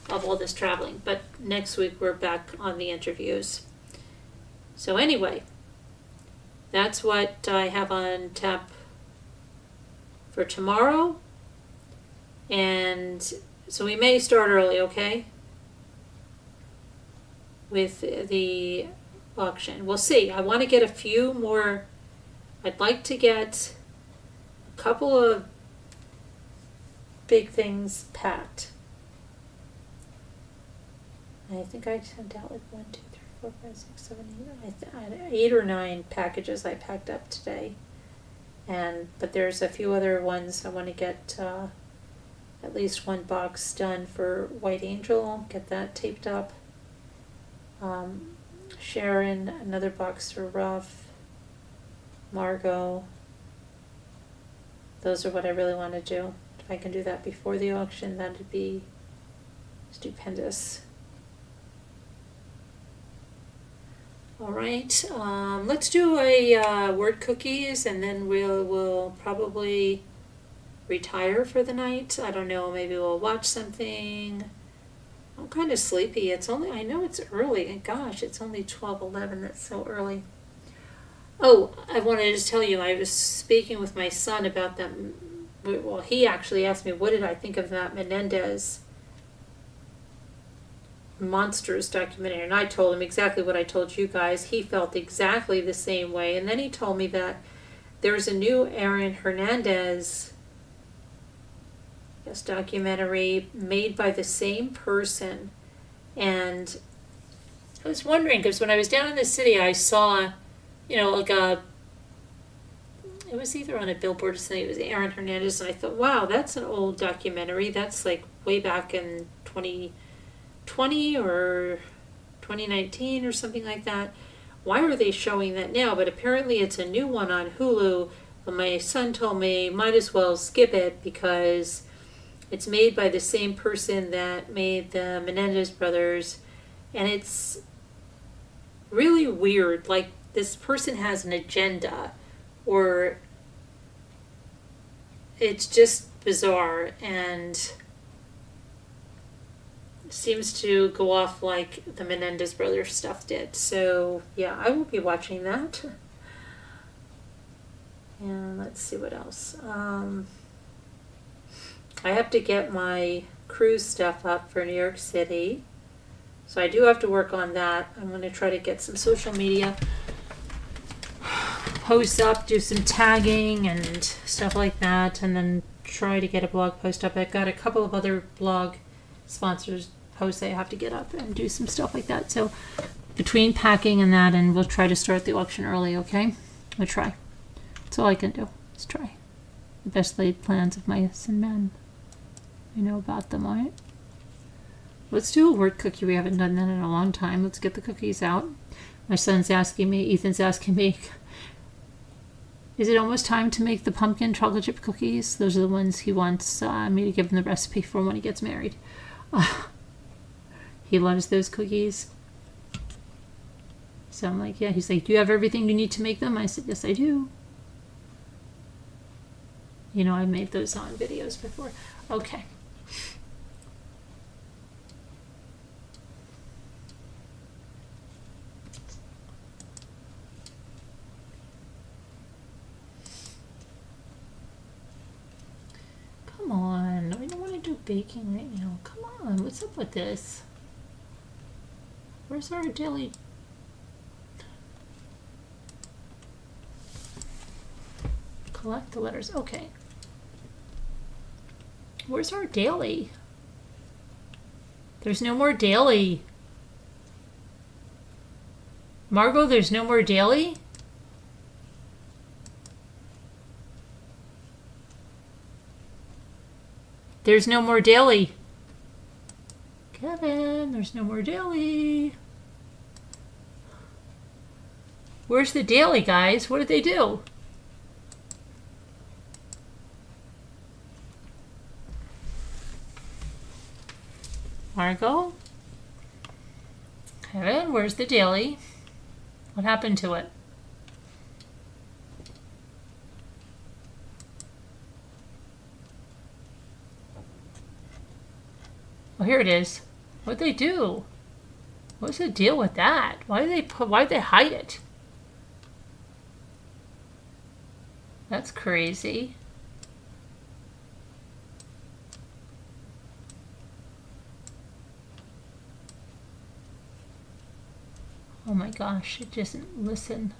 of all this traveling. But next week we're back on the interviews. So anyway, that's what I have on tap for tomorrow. And so we may start early, okay? With the auction. We'll see. I want to get a few more. I'd like to get a couple of big things packed. I think I sent out like 1, 2, 3, 4, 5, 6, 7, 8. 8 or 9 packages I packed up today. But there's a few other ones I want to get at least one box done for White Angel, get that taped up. Sharon, another box for Ruff. Margot. Those are what I really want to do. If I can do that before the auction, that'd be stupendous. All right, let's do a word cookies, and then we'll probably retire for the night. I don't know, maybe we'll watch something. I'm kind of sleepy. I know it's early, and gosh, it's only 12:11. That's so early. Oh, I wanted to tell you, I was speaking with my son about that. Well, he actually asked me, what did I think of that Menendez Monsters documentary? And I told him exactly what I told you guys. He felt exactly the same way. And then he told me that there's a new Aaron Hernandez documentary made by the same person. And I was wondering, because when I was down in the city, I saw, it was either on a billboard or something, it was Aaron Hernandez, and I thought, wow, that's an old documentary. That's like way back in 2020 or 2019 or something like that. Why are they showing that now? But apparently it's a new one on Hulu. But my son told me, might as well skip it because it's made by the same person that made the Menendez brothers. And it's really weird. Like, this person has an agenda, or it's just bizarre and seems to go off like the Menendez brothers stuff did. So yeah, I will be watching that. And let's see what else. I have to get my cruise stuff up for New York City. So I do have to work on that. I'm going to try to get some social media posts up, do some tagging and stuff like that, and then try to get a blog post up. I've got a couple of other blog sponsors posts I have to get up and do some stuff like that. So between packing and that, and we'll try to start the auction early, okay? We'll try. That's all I can do. Let's try. The best laid plans of mice and men. I know about them, alright? Let's do a word cookie. We haven't done that in a long time. Let's get the cookies out. My son's asking me, Ethan's asking me, is it almost time to make the pumpkin chocolate chip cookies? Those are the ones he wants me to give him the recipe for when he gets married. He loves those cookies. So I'm like, yeah. He's like, do you have everything you need to make them? I said, yes, I do. I made those on videos before. Okay. Come on, we don't want to do baking right now. Come on, what's up with this? Where's our daily? Collect the letters. Okay. Where's our daily? There's no more daily. Margot, there's no more daily? There's no more daily. Kevin, there's no more daily. Where's the daily, guys? What did they do? Margot? Kevin, where's the daily? What happened to it? Oh, here it is. What'd they do? What's the deal with that? Why did they hide it? That's crazy. Oh my gosh, it doesn't listen.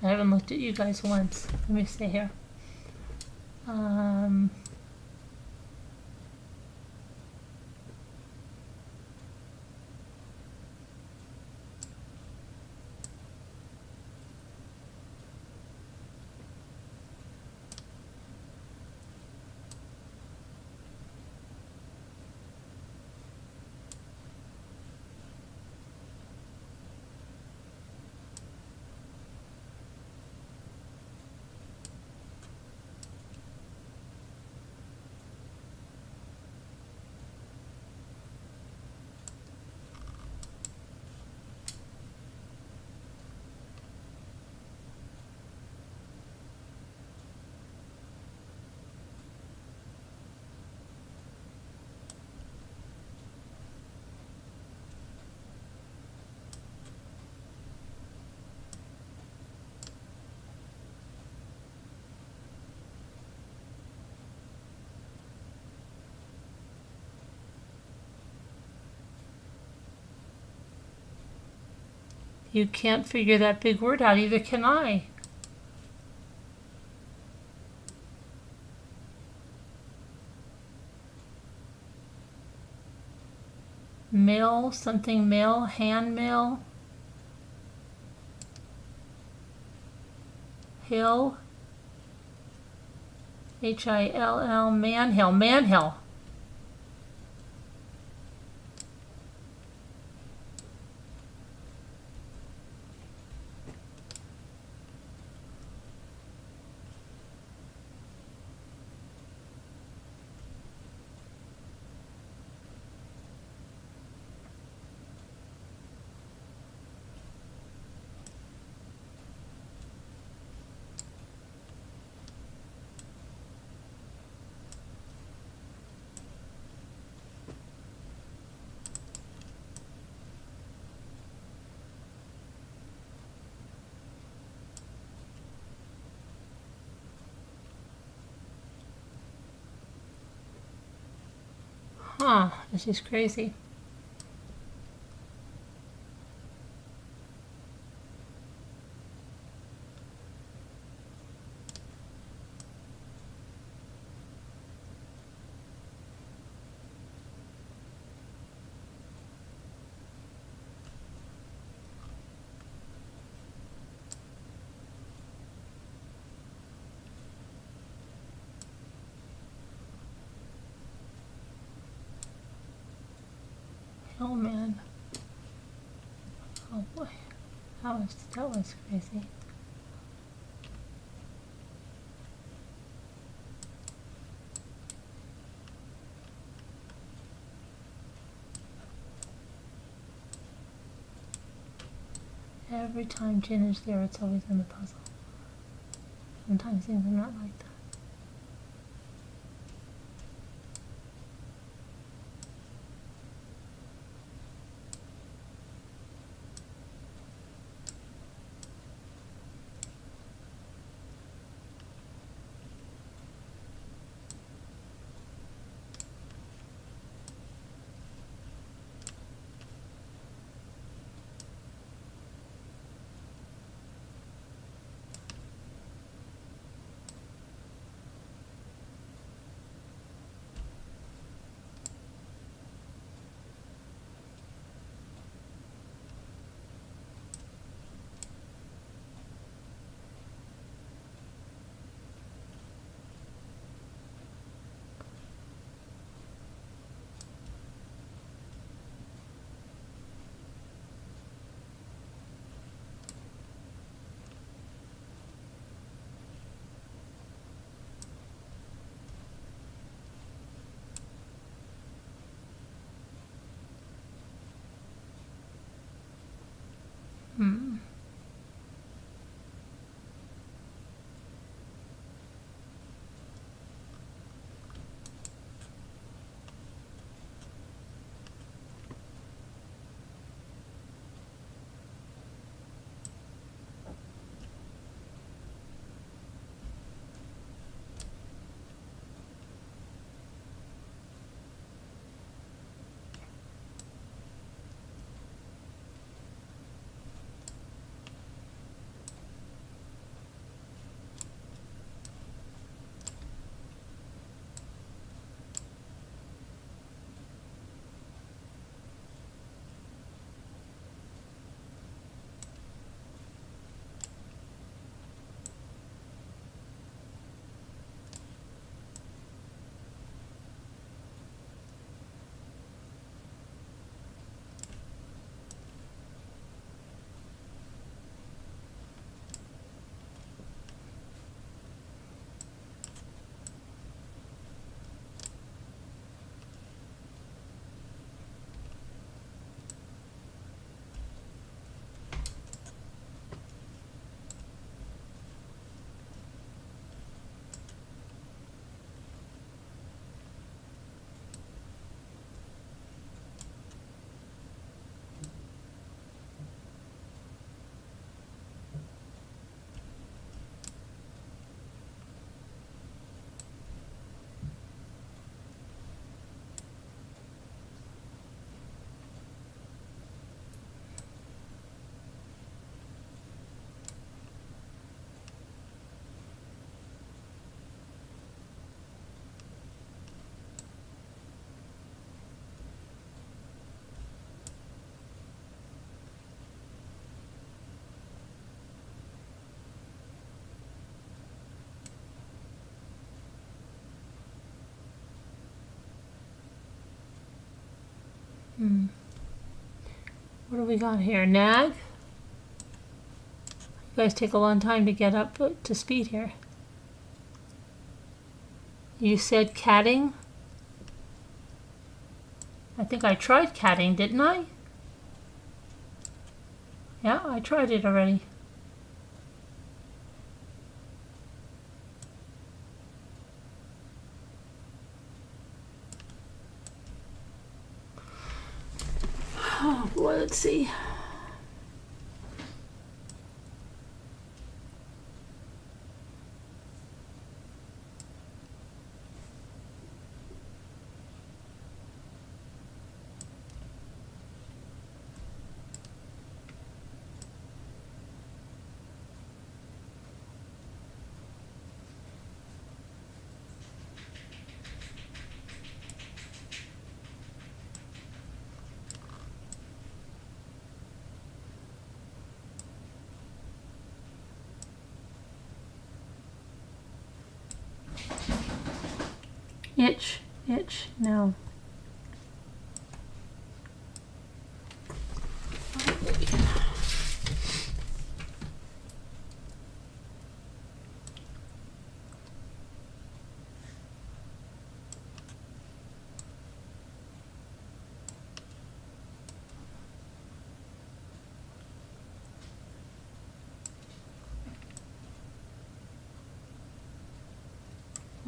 I haven't looked at you guys once. Let me see here. You can't figure that big word out, either can I. Mill, something mill, hand mill. Hill. H-I-L-L, manhill, manhill. Huh, this is crazy. Oh man. Oh boy. That was crazy. Every time Jin is there, it's always in the puzzle. Sometimes things are not like that. Hmm. Hmm. What do we got here? Nag? You guys take a long time to get up to speed here. You said catting? I think I tried catting, didn't I? Yeah, I tried it already. Oh boy, let's see. Itch, no.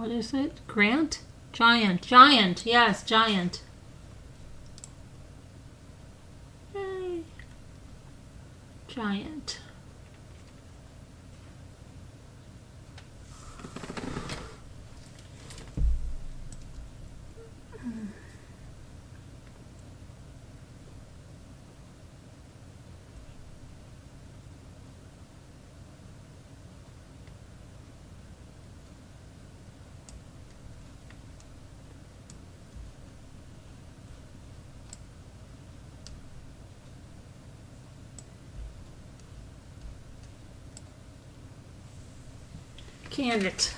What is it? Grant? Giant. Giant. Yes, giant. Yay. Giant. Can it?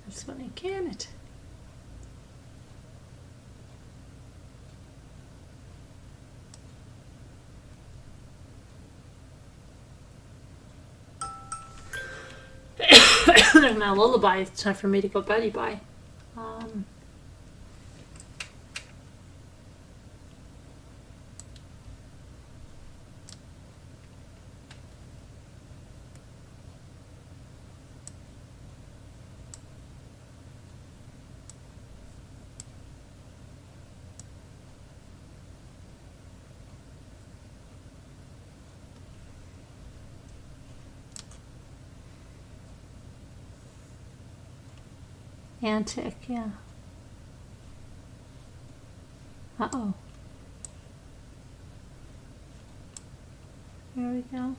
That's funny. Can it? My lullaby. It's time for me to go beddy bye. Antic, yeah. Uh-oh. There we go.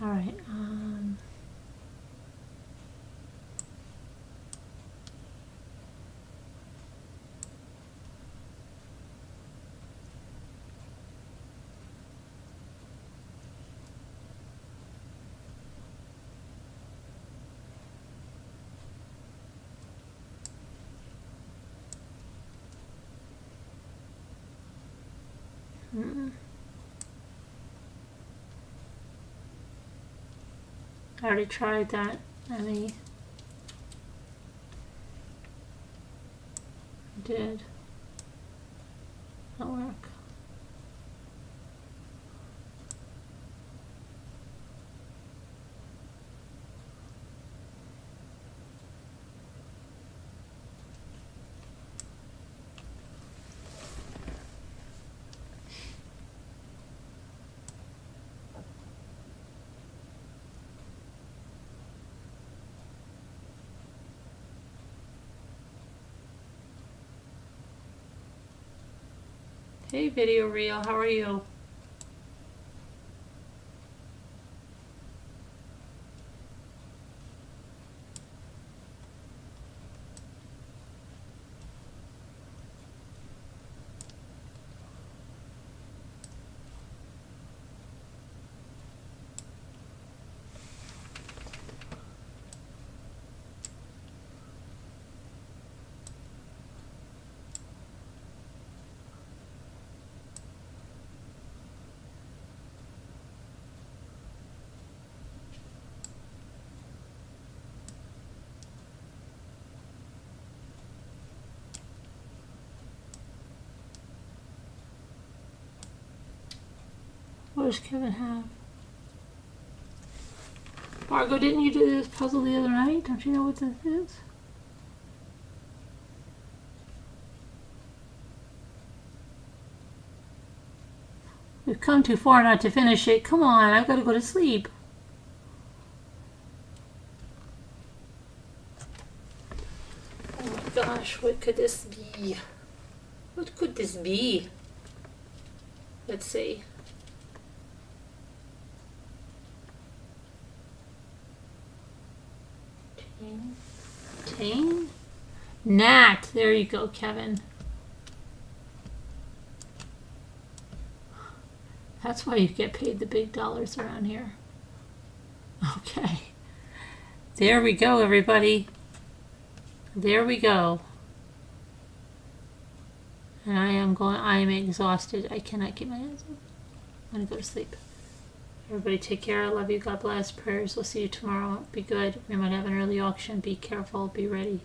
All right. I already tried that. I did. Not work. Hey, Video Reel, how are you? What does Kevin have? Margot, didn't you do this puzzle the other night? Don't you know what this is? We've come too far not to finish it. Come on, I've got to go to sleep. Oh my gosh, what could this be? What could this be? Let's see. Tane? Nat. There you go, Kevin. That's why you get paid the big dollars around here. Okay. There we go, everybody. There we go. And I am exhausted. I cannot keep my hands up. I'm going to go to sleep. Everybody take care. I love you. God bless. Prayers. We'll see you tomorrow. Be good. We might have an early auction. Be careful. Be ready.